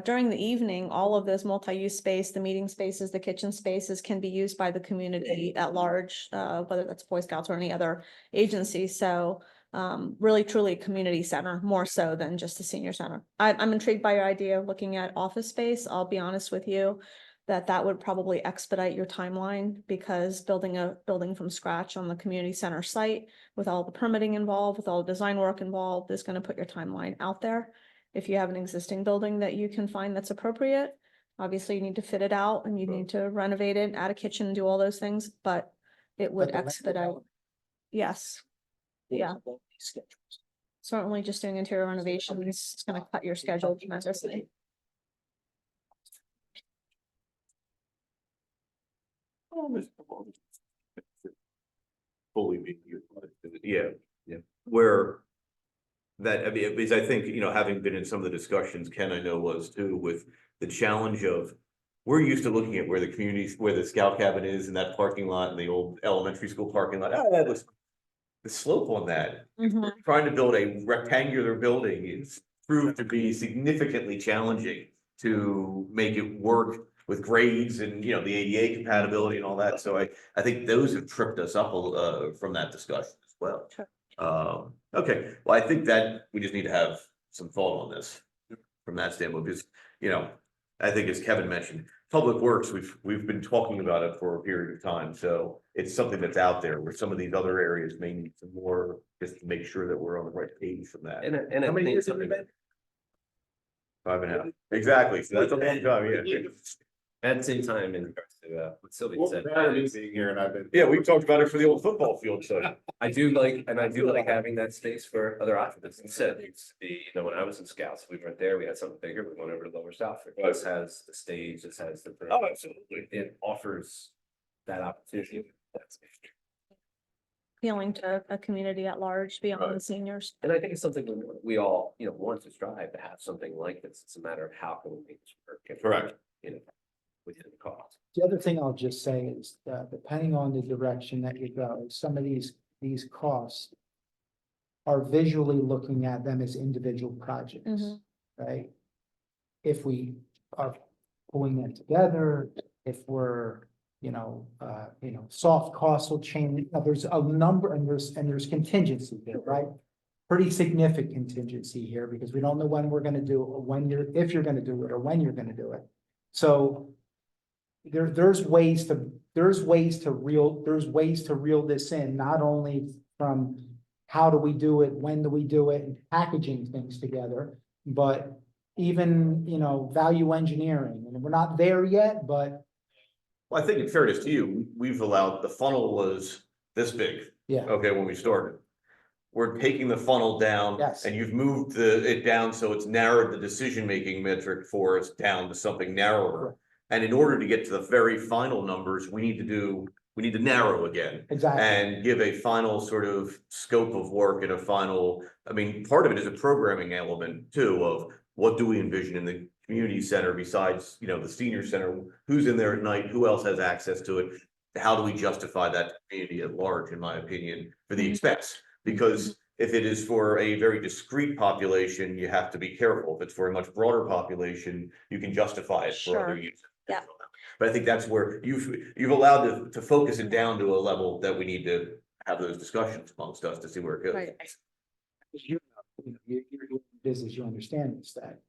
During the evening, all of those multi-use space, the meeting spaces, the kitchen spaces can be used by the community at large, whether that's Boy Scouts or any other agency. So really truly a community center, more so than just the senior center. I'm intrigued by your idea of looking at office space. I'll be honest with you, that would probably expedite your timeline, because building a building from scratch on the community center site with all the permitting involved, with all the design work involved, is going to put your timeline out there. If you have an existing building that you can find that's appropriate, obviously you need to fit it out and you need to renovate it, add a kitchen, and do all those things, but it would But the land expedite. development Yes, yeah. Certainly just doing interior renovations is going to cut your schedule tremendously. Fully being utilized, yeah, where. That, I mean, because I think, having been in some of the discussions, Ken, I know was too, with the challenge of. We're used to looking at where the scout cabin is in that parking lot and the old elementary school parking lot. That was. The slope on that, Mhm. trying to build a rectangular building is proved to be significantly challenging to make it work with grades and, the ADA compatibility and all that. So I think those have tripped us up from that discussion as well. Sure. Okay, well, I think that we just need to have some thought on this from that standpoint, because, I think as Kevin mentioned, Public Works, we've been talking about it for a period of time, so it's something that's out there where some of these other areas may need some more, just to make sure that we're on the right page from that. And I How many think years have we something, been? 5.5, exactly, so that's a long time, yeah. at the same time, in regards to what Sylvia said. Being here and I've been. Yeah, we've talked about it for the old football field, so. I do like having that space for other occupants. Instead, it used to be, when I was in Scouts, we weren't there, we had something bigger, we went over to Lower Southford. This has the stage, this has the. Oh, absolutely. It offers that opportunity. That's. Appealing to a community at large beyond the Right. seniors. And I think it's something we all, want to strive to have something like this. It's a matter of how can we make this work. and, Correct. Within the cost. The other thing I'll just say is that depending on the direction that you go, some of these costs are visually looking at them as individual projects, Mhm. right? If we are pulling them together, if we're, soft costs will change. There's a number and there's contingency there, right? Pretty significant contingency here because we don't know when we're gonna do it, or if you're gonna do it or when you're gonna do it. So there's ways to reel this in, not only from how do we do it, when do we do it, and packaging things together, but even, value engineering, and we're not there yet, but Well, I think in fairness to you, we've allowed, the funnel was this big, yeah, okay, when we started. We're taking the funnel down. Yes. And you've moved it down, so it's narrowed the decision-making metric for us down to something narrower. Right. And in order to get to the very final numbers, we need to narrow again. exactly. And give a final sort of scope of work and part of it is a programming element too, of what do we envision in the community center besides, the senior center, who's in there at night, who else has access to it? How do we justify that community at large, in my opinion, for the expense? Because if it is for a very discrete population, you have to be careful. If it's for a much broader population, you can justify it for other Sure. uses. Yeah. But I think that's where you've allowed to focus it down to a level that we need to have those discussions amongst us to see where it goes. Right. you're in business, you understand this, that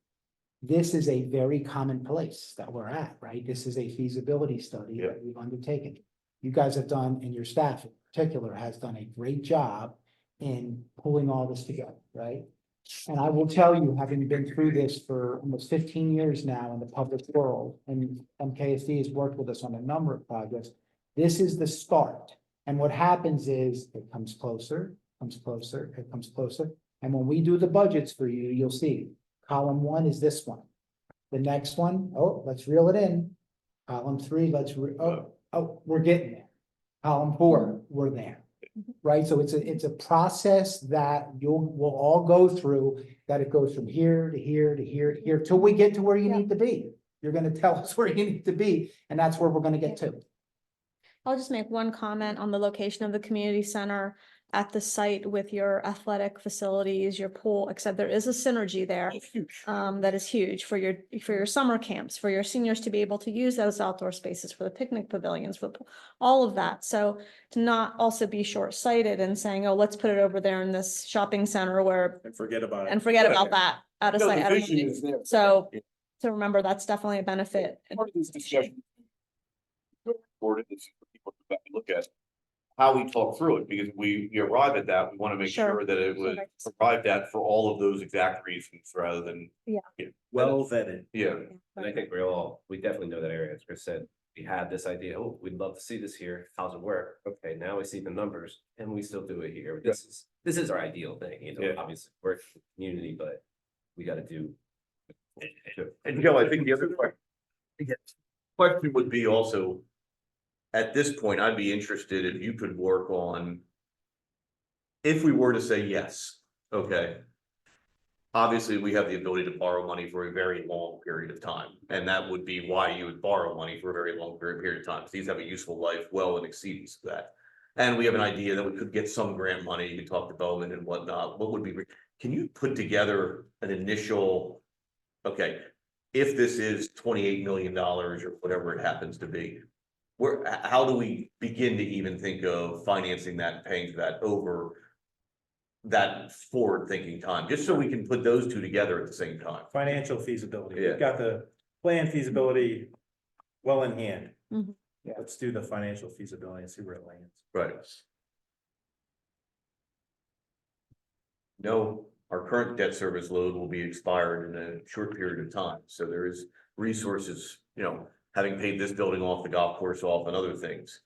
this is a very common place that we're at, right? This is a feasibility study Yeah. that we've undertaken. You guys have done, and your staff in particular has done a great job in pulling all this together, right? And I will tell you, having been through this for almost 15 years now in the public world, and MKSD has worked with us on a number of projects, this is the start. And what happens is it comes closer, comes closer, it comes closer. And when we do the budgets for you, you'll see column 1 is this one. The next one, oh, let's reel it in. Column 3, we're getting there. Column 4, we're there. Right, so it's a process that we'll all go through, that it goes from here to here to here to here, till we get to where you Yeah. need to be. You're gonna tell us where you need to be, and that's where we're gonna get to. I'll just make one comment on the location of the community center at the site with your athletic facilities, your pool, except there is a synergy there. That is huge for your summer camps, for your seniors to be able to use those outdoor spaces, for the picnic pavilions, for all of that. So to not also be short-sighted and saying, oh, let's put it over there in this shopping center where, And forget about it. and forget about that, out of No, sight, the out of vision mind. is there. So to remember, that's definitely a benefit. Part of this discussion. Important is for people to go back and look at. How we talk through it, because we arrive at that, we want to make Sure. sure that it was Sure. arrived at for all of those exact reasons rather than. Well vetted. Yeah, And I think we definitely know that area, as Chris said, we had this idea, oh, we'd love to see this here, how's it work? Okay, now we see the numbers, and we still do it here, this is our ideal thing, you know, Yeah. obviously, we're a community, but we gotta do. and Joe, I think the other question would be also. At this point, I'd be interested if you could work on. If we were to say yes, okay. Obviously, we have the ability to borrow money for a very long period of time, and that would be why you would borrow money for a very long period of time, because these have a useful life well in exceeds that. And we have an idea that we could get some grant money, you can talk to Bowman and whatnot, what would be, can you put together an initial? Okay, if this is $28 million or whatever it happens to be. How do we begin to even think of financing that, paying for that over that forward-thinking time, just so we can put those two together at the same time? Financial feasibility. Yeah. We've got the plan feasibility well in hand. Mhm. Yeah, let's do the financial feasibility and see where it lands. Right. No, our current debt service load will be expired in a short period of time, so there is resources, having paid this building off, the golf course off, and other things.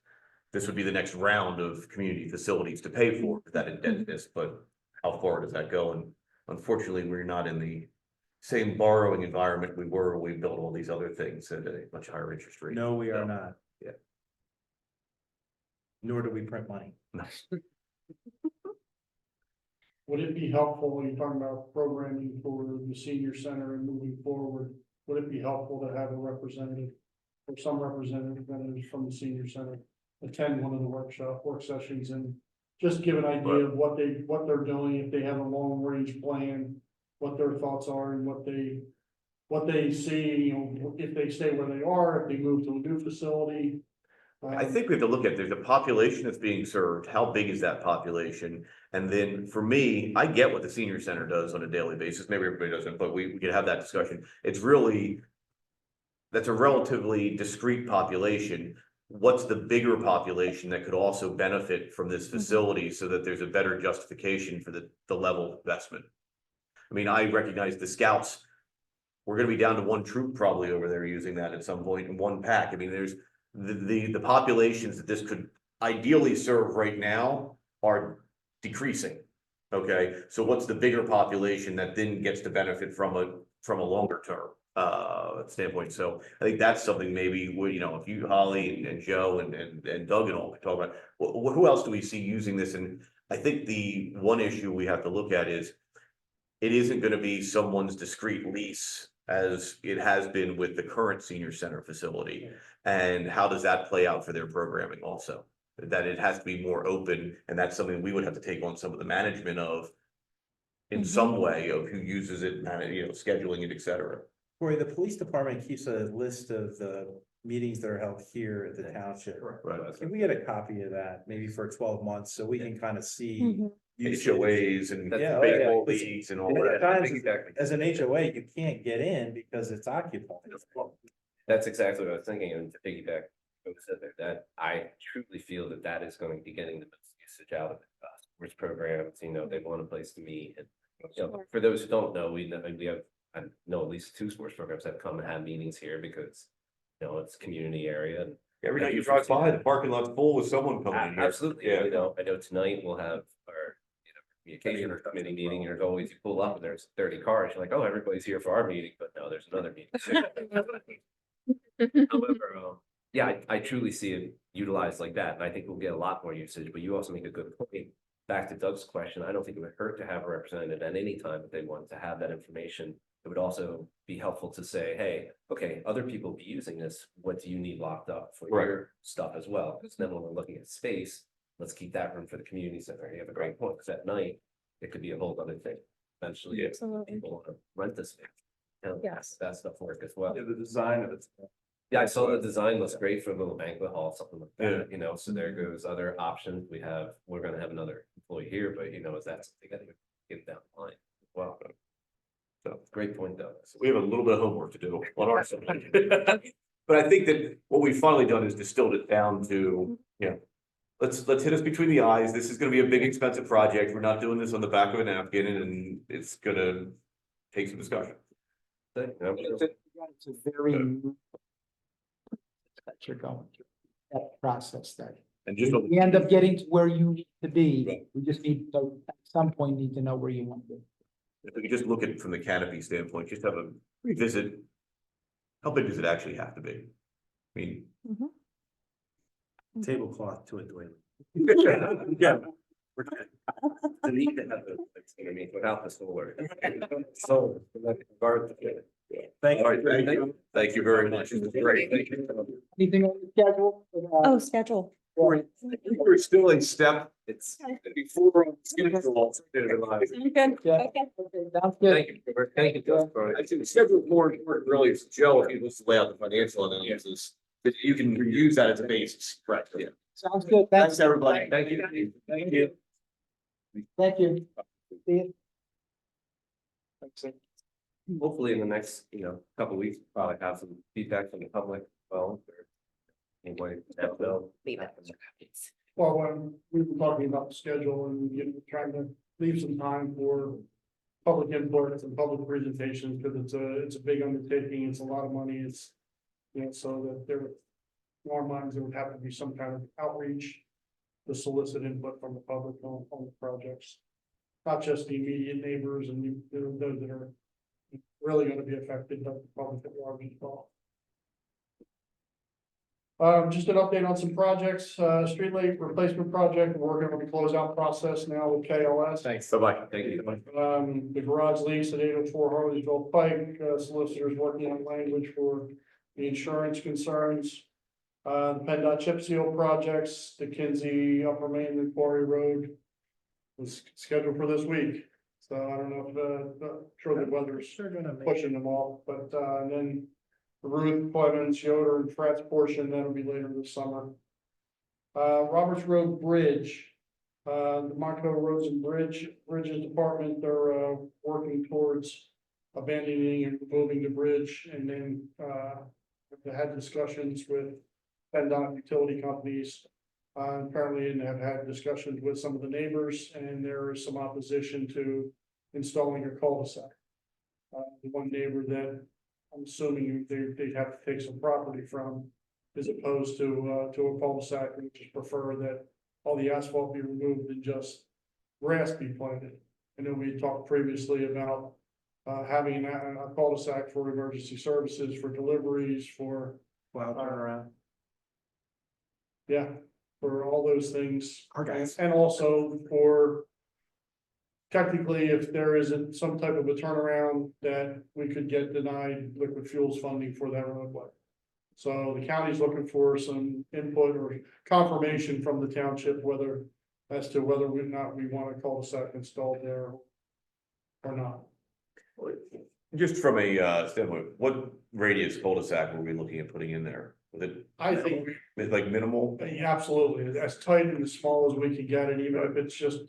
This would be the next round of community facilities to pay for that indebtedness, but how far does that go? And unfortunately, we're not in the same borrowing environment we were when we built all these other things at a much higher interest rate. No, we are not. Yeah. Nor do we print money. Would it be helpful when you're talking about programming for the senior center and moving forward? Would it be helpful to have a representative or some representatives from the senior center attend one of the work sessions and just give an idea of what they're doing, if they have a long range plan, what their thoughts are and what they see, if they stay where they are, if they move to a new facility. I think we have to look at, there's a population that's being served, how big is that population? And then for me, I get what the senior center does on a daily basis, maybe everybody doesn't, but we could have that discussion. It's really, that's a relatively discrete population. What's the bigger population that could also benefit from this facility so that there's a better justification for the level of investment? I mean, I recognize the scouts, we're gonna be down to one troop probably over there using that at some point in one pack. I mean, there's the populations that this could ideally serve right now are decreasing. Okay, so what's the bigger population that then gets to benefit from a longer term standpoint? So I think that's something maybe if you, Holly and Joe and Doug and all could talk about, who else do we see using this? And I think the one issue we have to look at is it isn't going to be someone's discrete lease as it has been with the current senior center facility. And how does that play out for their programming also? That it has to be more open, and that's something we would have to take on some of the management of in some way of who uses it, scheduling it, et cetera. Corey, the police department keeps a list of the meetings that are held here at the township. Right. Can we get a copy of that, maybe for 12 months, so we can kind of see Mhm. HOAs and Yeah, baseball yeah. leagues and all And at that. times, Exactly. as an HOA, you can't get in because it's occupied. That's exactly what I was thinking, and to piggyback, what was said there, that I truly feel that that is going to be getting the most usage out of it. Sports programs, they want a place to meet, and, for those who don't know, we have, I know at least 2 sports programs that come and have meetings here because, it's a community area, and Every night you drive by, the parking lot's full with someone coming in here. absolutely, Yeah. I know tonight we'll have our, the occasion or committee meeting, and there's always, you pull up and there's 30 cars, you're like, oh, everybody's here for our meeting, but no, there's another meeting. However, yeah, I truly see it utilized like that, and I think we'll get a lot more usage, but you also make a good point. Back to Doug's question, I don't think it would hurt to have a representative at any time if they wanted to have that information. It would also be helpful to say, hey, okay, other people be using this, what do you need locked up for Right. your stuff as well? Because then when we're looking at space, let's keep that room for the community center. You have a great point, because at night, it could be a whole other thing. Eventually, if Absolutely. people want to rent this space. Yes. That stuff work as well. The design of it's. Yeah, I saw the design looks great for a little banquet hall, something like that, so there Mm-hmm. goes other options. We're gonna have another employee here, but is that something that we get down the line as well? So, great point though. We have a little bit of homework to do on our side. But I think that what we've finally done is distilled it down to, let's hit us between the eyes. This is gonna be a big expensive project. We're not doing this on the back of a napkin, and it's gonna take some discussion. It's a very. That you're going through, that process that. And just, We end up getting to where you need to be, we just need to, at some point, need to know where you want to be. if we could just look at it from the canopy standpoint, just have a revisit. How big does it actually have to be? I mean, Tablecloth to a doily. yeah. Without the solar. So, regard. Thank All right, you. thank you. Thank you very much. This is great. Thank you. Anything on the schedule? Oh, schedule. We're still in step. It's before. Good. Yeah. Okay. Okay, sounds good. Thank you, thank you, Doug, for- I think the schedule is more important, really, is Joe, if he wants to lay out the financial analysis, but you can use that as a basis. Right. Yeah. Sounds good, Thanks, thanks, everybody. Thank you. Thank you. thank you. See you. Hopefully in the next, couple of weeks, we'll probably have some feedback from the public, well, or anybody. Leave it. Well, when we were talking about the schedule and trying to leave some time for public input and public presentations, because it's a big undertaking, it's a lot of money, it's, so that there, in our minds, there would have to be some kind of outreach to solicit input from the public on the projects. Not just the immediate neighbors and those that are really gonna be affected, but the public at large as well. Just an update on some projects, street light replacement project, we're working on the closeout process now with KLS. Thanks. Bye-bye. Thank you. The garage lease at 804 Harleysville Pike, solicitors working on language for the insurance concerns. The PennDOT chip seal projects, the Kinsey Upper Main and Quarry Road was scheduled for this week. So I don't know if, sure the weather's pushing them off, but, and then the Ruth, Clemens, Yoder and Pratt's portion, that'll be later this summer. Roberts Road Bridge, the Monaco Roads and Bridges Department, they're, working towards abandoning and removing the bridge, and then, they had discussions with PennDOT utility companies. Apparently, and have had discussions with some of the neighbors, and there is some opposition to installing a cul-de-sac. The one neighbor that I'm assuming they'd have to take some property from, as opposed to a cul-de-sac, and just prefer that all the asphalt be removed and just grass be planted. I know we talked previously about having a cul-de-sac for emergency services, for deliveries, for Wow, turnaround. yeah, for all those things. Our guys. And also for technically, if there isn't some type of a turnaround, that we could get denied liquid fuels funding for that roadway. So the county's looking for some input or confirmation from the township as to whether or not we want a cul-de-sac installed there or not. Just from a standpoint, what radius cul-de-sac were we looking at putting in there? Was I think it like minimal? absolutely, as tight and as small as we can get it, even if it's just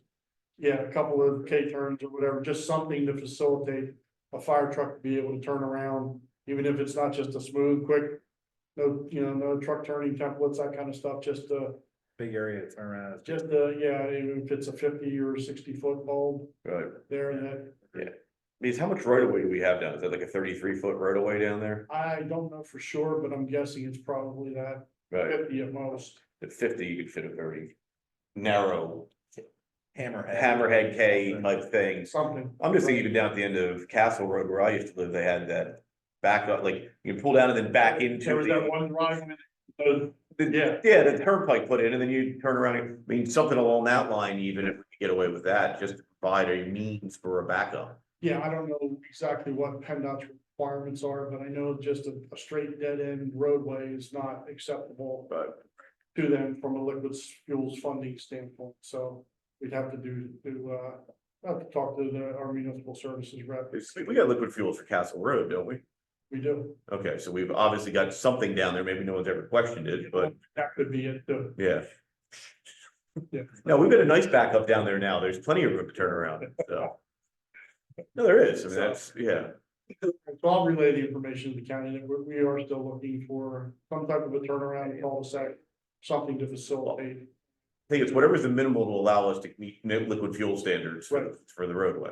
Yeah, a couple of K-turns or whatever, just something to facilitate a fire truck to be able to turn around, even if it's not just a smooth, quick. No, no truck turning templates, that kind of stuff, just Big area to turn around. yeah, even if it's a 50 or 60-foot bulb Right. there, and that, Because how much right of way do we have down? Is that like a 33-foot right of way down there? I don't know for sure, but I'm guessing it's probably that Right, 50 at most. at 50, you could fit a very narrow Hammerhead. hammerhead K type thing. Something. I'm just thinking even down at the end of Castle Road where I used to live, they had that back up, like you can pull down and then back into There was that the. one driveway. Yeah, the turnpike put in and then you turn around, I mean, something along that line, even if we could get away with that, just to provide a means for a backup. Yeah, I don't know exactly what PennDOT's requirements are, but I know just a straight dead end roadway is not acceptable But to them from a liquid fuels funding standpoint, so we'd have to have to talk to our municipal services rep. we got liquid fuels for Castle Road, don't we? We do. Okay, so we've obviously got something down there, maybe no one's ever questioned it, but That could be it too. yeah. Yeah. No, we've got a nice backup down there now, there's plenty of room to turn around, so. No, there is, I mean, that's, yeah. So I'll relay the information to the county that we are still looking for some type of a turnaround, cul-de-sac, something to facilitate. I think it's whatever's the minimal to allow us to meet liquid fuel standards Right. for the roadway.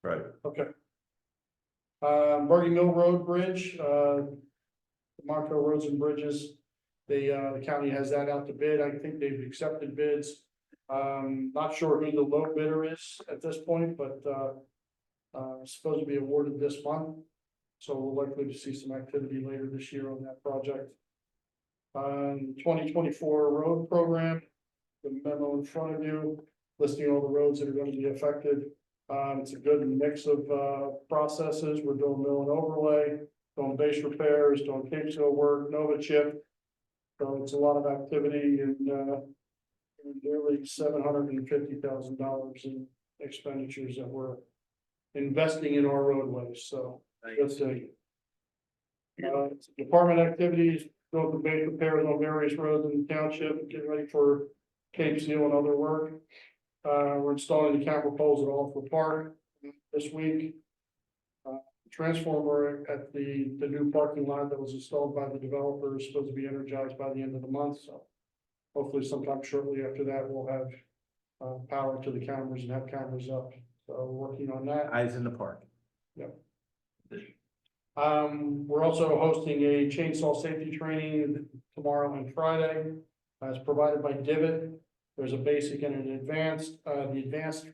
Right, Okay. Bergen Mill Road Bridge, Montrose Roads and Bridges. The county has that out to bid. I think they've accepted bids. Not sure who the low bidder is at this point, but it's supposed to be awarded this month. So we're likely to see some activity later this year on that project. 2024 road program, the memo in front of you, listing all the roads that are going to be affected. It's a good mix of processes. We're doing mill and overlay, doing base repairs, doing Cape Seal work, Nova chip. So it's a lot of activity and nearly $750,000 in expenditures that we're investing in our roadways. So that's a department activities, doing the base repairs on various roads in the township, getting ready for Cape Seal and other work. We're installing the camera poles at Alfred Park this week. Transformer at the new parking lot that was installed by the developer is supposed to be energized by the end of the month, so hopefully sometime shortly after that, we'll have power to the cameras and have cameras up, so we're working on that. Eyes in the park. We're also hosting a chainsaw safety training tomorrow and Friday. It's provided by Divot. There's a basic and an advanced. The advanced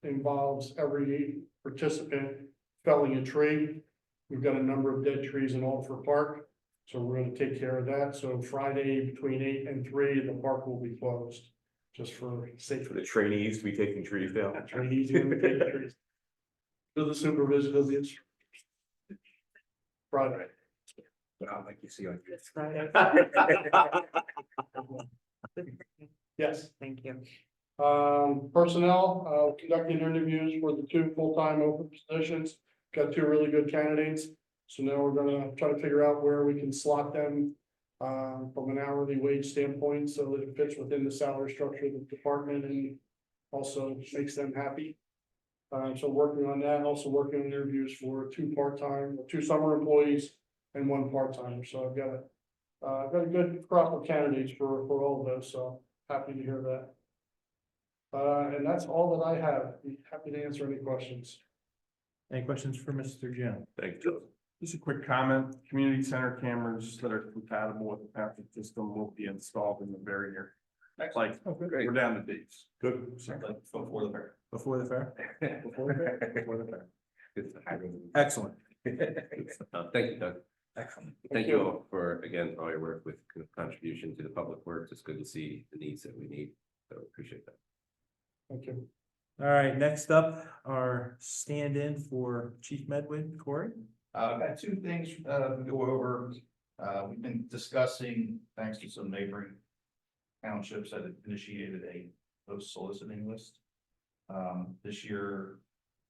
involves every participant felling a tree. We've got a number of dead trees in Alford Park, so we're going to take care of that. So Friday between 8 and 3, the park will be closed, just for For safety. the trainees to be taking trees down. Trainees and take trees. To the supervision of the instructors. Friday. Like you see on. Yes. Thank you. Personnel, conducting interviews for the 2 full-time open positions. Got 2 really good candidates. So now we're gonna try to figure out where we can slot them from an hourly wage standpoint, so that it fits within the salary structure of the department and also makes them happy. So working on that, also working on interviews for 2 part-time, 2 summer employees and 1 part-timer. So I've got a good crop of candidates for all of those, so happy to hear that. And that's all that I have. Be happy to answer any questions. Any questions for Mr. Jim? Thank you. Just a quick comment, community center cameras that are compatible with the packet system will be installed in the very near. Like, we're down to dates. Good. Before the fair. Before the fair? Before the fair, before the fair. Excellent. Thank you, Doug. Excellent. Thank you all for, again, all your work with contribution to the public works. It's good to see the needs that we need. So appreciate that. Thank you. All right, next up, our stand-in for Chief Medwin, Corey. I've got 2 things to go over. We've been discussing, thanks to some neighboring townships that have initiated a post soliciting list. This year,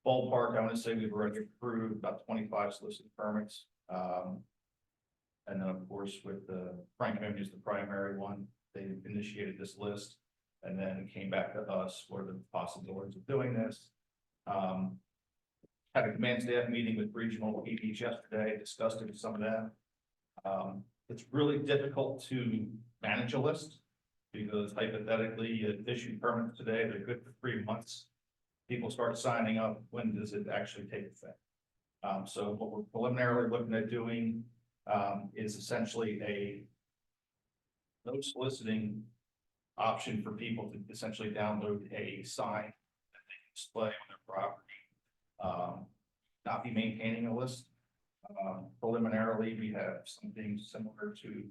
ballpark, I want to say we've already approved about 25 solicited permits. And then, of course, with the Frank Avenue is the primary one, they initiated this list. And then it came back to us for the possibilities of doing this. Had a command staff meeting with regional EDs yesterday, discussed it with some of them. It's really difficult to manage a list because hypothetically, you issue permits today, they're good for 3 months. People start signing up, when does it actually take effect? So what we're preliminarily looking at doing is essentially a no soliciting option for people to essentially download a sign that they can display on their property. Not be maintaining a list. Preliminarily, we have something similar to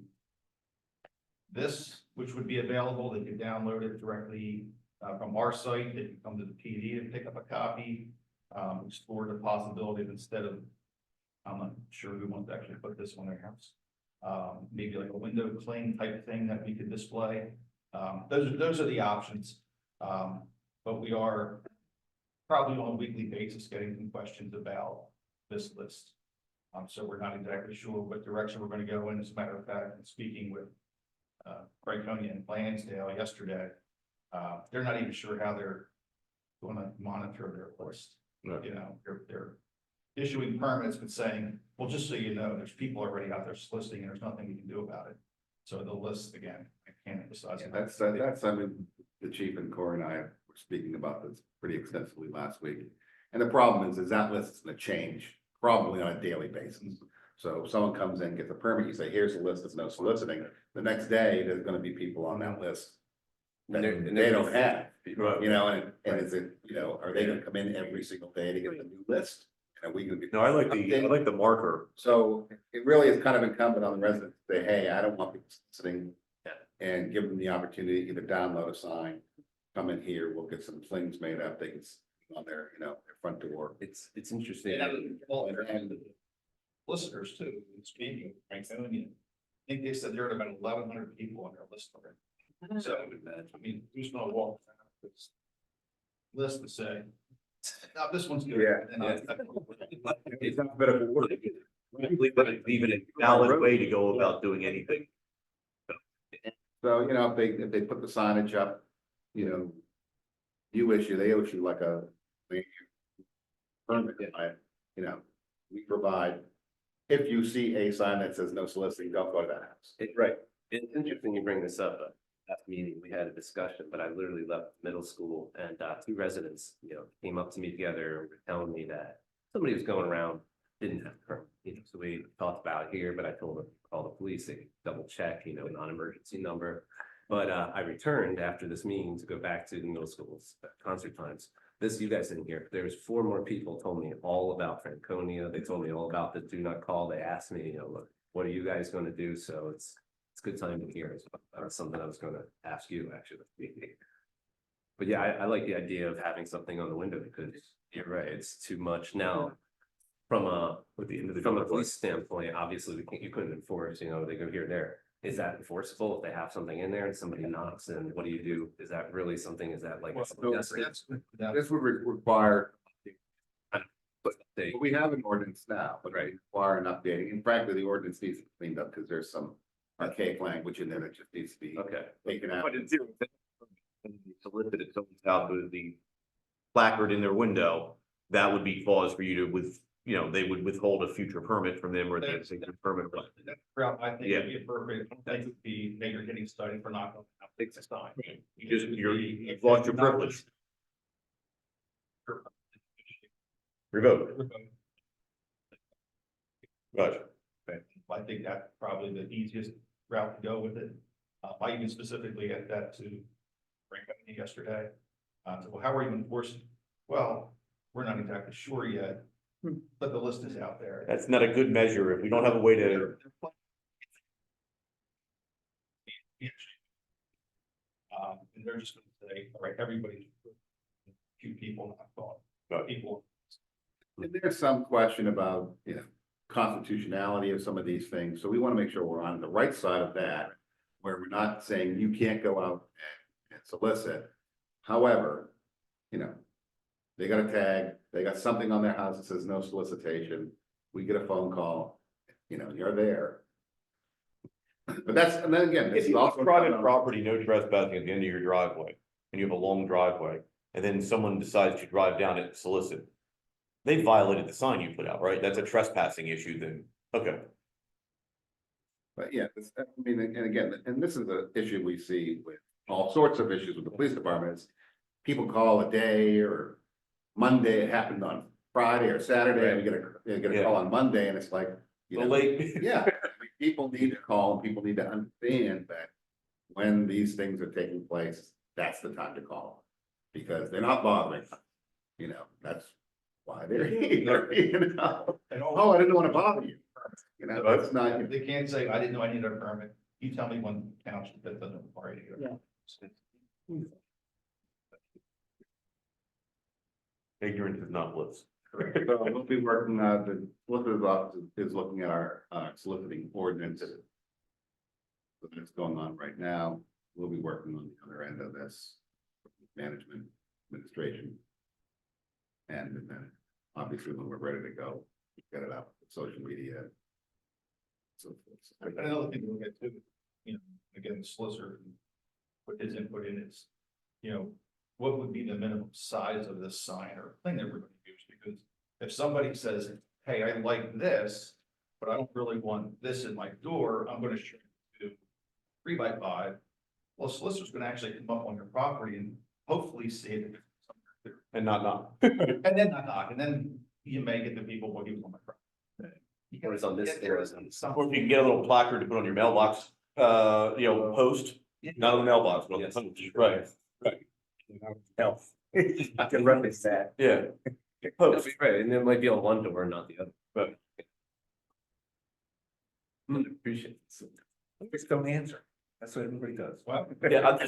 this, which would be available. They could download it directly from our site. They can come to the PD and pick up a copy. Explore the possibility of instead of, I'm not sure who wants to actually put this on their house. Maybe like a window cling type thing that we could display. Those are the options. But we are probably on a weekly basis getting some questions about this list. So we're not exactly sure what direction we're going to go in. As a matter of fact, in speaking with Franconia and Lansdale yesterday, they're not even sure how they're going to monitor their list. Right. You know, they're issuing permits but saying, well, just so you know, there's people already out there soliciting and there's nothing we can do about it. So the list, again, I can't emphasize. Yeah, that's, I mean, the chief and Corey and I were speaking about this pretty extensively last week. And the problem is that list is gonna change probably on a daily basis. So if someone comes in, gets a permit, you say, here's the list, there's no soliciting. The next day, there's gonna be people on that list that they don't have, you know, and is it, you know, are they gonna come in every single day to get the new list? And are we gonna be? No, I like the marker. So it really is kind of incumbent on the residents to say, hey, I don't want people sitting. And give them the opportunity to either download a sign, come in here, we'll get some things made up, they can see on their, you know, their front door. It's interesting. And listeners too, speaking, Franconia, I think they said there are about 1,100 people on their list already. So I mean, who's gonna walk down this list and say, now this one's good. Yeah. It's not better for water. But it's even a valid way to go about doing anything. So, you know, if they put the signage up, you know, they issue like a permit, you know, we provide, if you see a sign that says no soliciting, don't go to that house. Right. It's interesting you bring this up. Last meeting, we had a discussion, but I literally left middle school and 2 residents, you know, came up to me together and were telling me that somebody was going around, didn't have a permit. You know, so we talked about it here, but I told them to call the police, they could double check, you know, non-emergency number. But I returned after this meeting to go back to the middle school's concert times. You guys didn't hear, there was 4 more people told me all about Franconia. They told me all about the do not call. They asked me, you know, look, what are you guys going to do? So it's a good time to hear. That's something I was going to ask you actually. But yeah, I like the idea of having something on the window because you're right, it's too much now. From a police standpoint, obviously you couldn't enforce, you know, they go here or there. Is that enforceable if they have something in there and somebody knocks and what do you do? Is that really something? Is that like? Well, This would require, But they, we have an ordinance now, but Right. require an updating, and frankly, the ordinance needs to be cleaned up because there's some archaic language in there that just needs to be okay, taken out. But in theory, solicited someone's out with the placard in their window, that would be cause for you to you know, they would withhold a future permit from them or they say their permit. I think it'd be appropriate. I think it'd be major getting started for not. Takes its time. You've lost your privilege. Revoke. Gotcha. I think that's probably the easiest route to go with it. I even specifically had that to Franconia yesterday. So, well, how are you enforcing? Well, we're not exactly sure yet, but the list is out there. That's not a good measure if we don't have a way to. And they're just gonna say, all right, everybody, few people, not thought, people. And there's some question about, you know, constitutionality of some of these things, so we want to make sure we're on the right side of that. Where we're not saying you can't go out and solicit. However, you know, they got a tag, they got something on their house that says no solicitation. We get a phone call, you know, you're there. But that's, and then again, this If is you have also. private property, no trespassing at the end of your driveway, and you have a long driveway, and then someone decides to drive down it and solicit. They violated the sign you put out, right? That's a trespassing issue then, okay. But yeah, I mean, and again, and this is an issue we see with all sorts of issues with the police departments. People call a day or Monday, it happened on Friday or Saturday, and we get a call on Monday, and it's like. You The know, late. yeah, I mean, people need to call and people need to understand that when these things are taking place, that's the time to call. Because they're not bothering, you know, that's why they're here, you know. Oh, I didn't want to bother you. You know, that's not. They can't say, I didn't know I needed a permit. You tell me when township that doesn't require you. Yeah. Ignorance is not bliss. So we'll be working, the solicitor's office is looking at our soliciting ordinance. So that's going on right now. We'll be working on the other end of this, management, administration. And then obviously when we're ready to go, get it out, social media. So forth. Another thing to look at too, you know, again, the solicitor put his input in is, you know, what would be the minimum size of this sign or thing that we're going to use? Because if somebody says, hey, I like this, but I don't really want this in my door, I'm going to shrink it to 3x5. Well, a solicitor's going to actually come up on your property and hopefully see it. And not. And then not knock, and then you may get the people, well, he was on my property. You Or it's on this get there door. is some- Or if you can get a little placard to put on your mailbox, post, not on the mailbox, but on the Yes. post, right? Health. I can reference that. Yeah. That'd Post. be right, and it might be on one door, not the other. Right. Appreciate it. Just don't answer. That's what everybody does. Well, Yeah,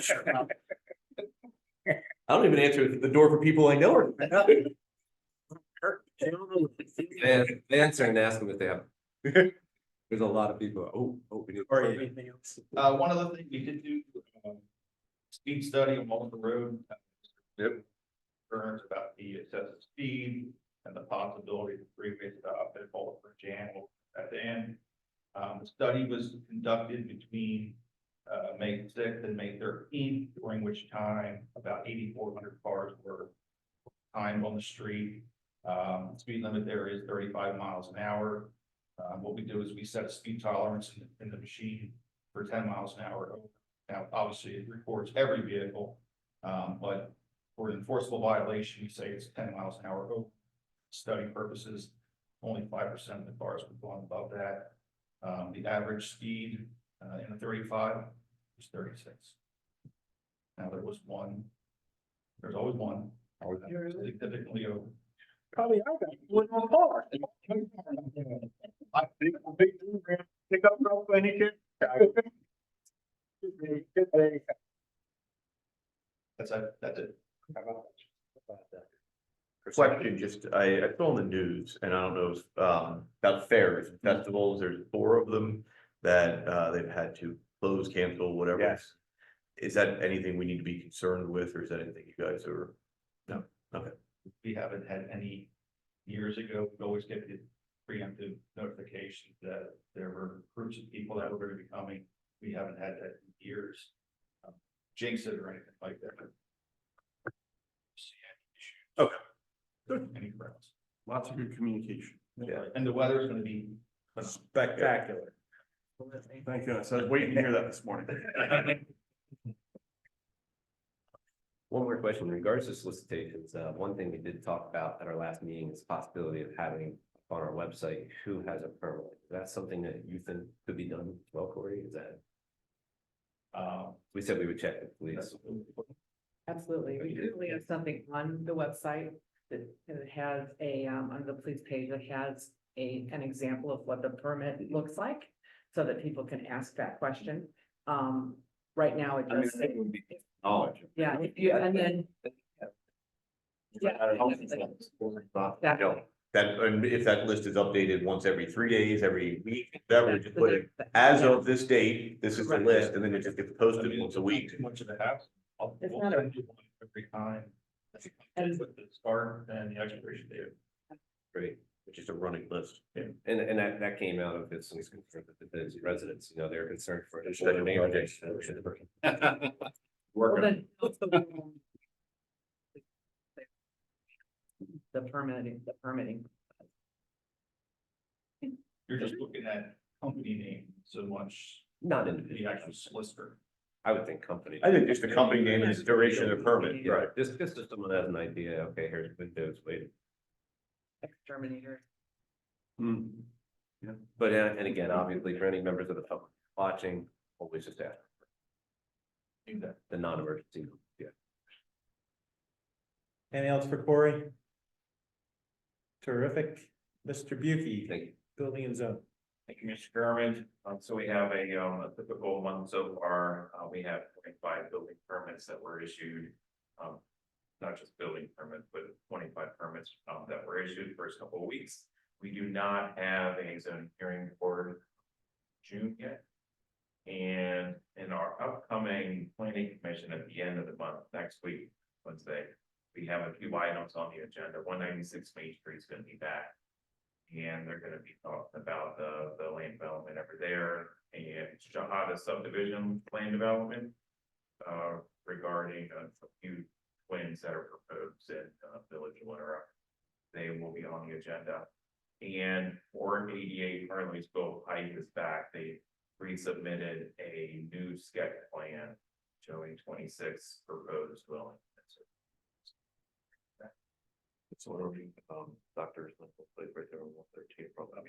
I don't even answer the door for people I know. And answer and ask them if they have. There's a lot of people, we need. Or anything else? one of the things we did do, speed study on Mulligan Road. Yep. Concerns about the excessive speed and the possibility of freeway stop at Boulder Jam at the end. The study was conducted between May 6th and May 13th, during which time about 8,400 cars were timed on the street. Speed limit there is 35 miles an hour. What we do is we set a speed tolerance in the machine for 10 miles an hour. Now, obviously, it records every vehicle, but for an enforceable violation, you say it's 10 miles an hour over. Study purposes, only 5% of the cars would go above that. The average speed in a 35 was 36. Now, there's always one. Significantly over. Probably I got one on car. I think a big pick up rope and he That's it. Question, just, I saw in the news, and I don't know, if, about fairs and festivals, there's 4 of them that, they've had to close, cancel, whatever. Yes. Is that anything we need to be concerned with, or is that anything you guys are? No, okay. We haven't had any years ago. We always get the preemptive notification that there were groups of people that were going to be coming. We haven't had that in years. Jinx it or anything like that. See any issues. Okay. Good. Any problems. Lots of good communication. Yeah. And the weather is going to be Spectacular. Thank goodness. I was waiting to hear that this morning. One more question in regards to solicitations. One thing we did talk about at our last meeting is the possibility of having on our website who has a permit. Is that something that you think could be done? Well, Corey, is that? We said we would check with police. Absolutely. We usually have something on the website that has on the police page that has an example of what the permit looks like so that people can ask that question. Right now it just. it would be knowledge. Yeah, if you, and then. Yeah. That, and if that list is updated once every 3 days, every week, whatever, just put it, as of this date, this is the list, and then it just gets posted once a week. Too much of the house. It's We'll not a- send you one every time. And- With the start and the expiration date. Great. which is a running list. And that came out of his concern with the residents, you know, they're concerned for. Special projects. Well, Working, then, the permitting. You're just looking at company name so much, Not the individual, actual solicitor. I would think company. I think just the company name and the duration of the permit, right? Just so someone has an idea, okay, here's Windows, wait. Exterminator. Hmm. But, and again, obviously, for any members of the public watching, always just ask. The non-emergency, yeah. Anything else for Corey? Terrific. Mr. Buki, Thank you. building and zone. Thank you, Mr. Chairman. So we have a typical month so far. We have 25 building permits that were issued. Not just building permits, but 25 permits that were issued first couple of weeks. We do not have a zone hearing for June yet. And in our upcoming planning commission at the end of the month, next week, Wednesday, we have a few items on the agenda. 196 Main Street is going to be back. And they're gonna be talking about the land development over there and Shahada subdivision land development. Regarding a few twins that are proposed in Village of Winter. They will be on the agenda. And 488 Harleysville Pike is back. They resubmitted a new sketch plan showing 26 proposed dwelling units. It's already, doctors, place right there on 113, probably.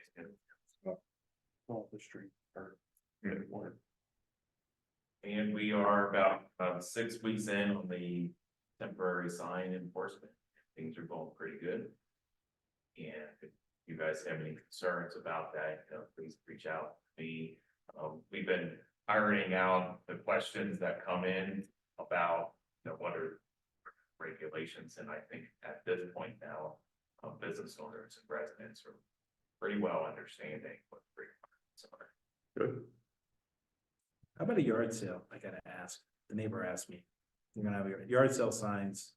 Off the street or. And we are about 6 weeks in on the temporary sign enforcement. Things are going pretty good. And if you guys have any concerns about that, please reach out to me. We've been ironing out the questions that come in about, what are regulations, and I think at this point now, business owners and residents are pretty well understanding what the requirements are. Good. How about a yard sale? I gotta ask. The neighbor asked me. You're gonna have a yard sale signs.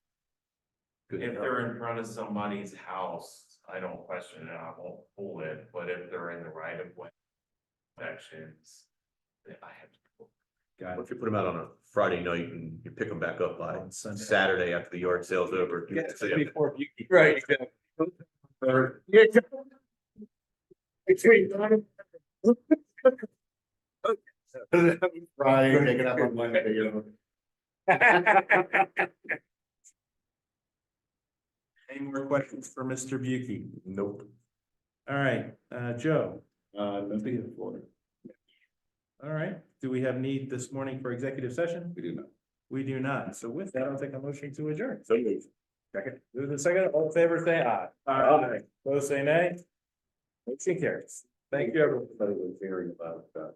Good. If they're in front of somebody's house, I don't question it, I won't pull it, but if they're in the right of way sections, then I have to pull. Got If you put them out on a Friday night and you pick them back up by On Sunday. Saturday after the yard sale's over. Before Buki. Right. Friday, take it up on Monday, you know. Any more questions for Mr. Buki? Nope. All right, Joe. Nothing in Florida. All right, do we have need this morning for executive session? We do not. We do not. So with that, I'll take a motion to adjourn. So moved. Second. Move the second. All in favor, say aye. Aye. Those say nay. Motion carries. Thank you, everyone. But it was hearing about,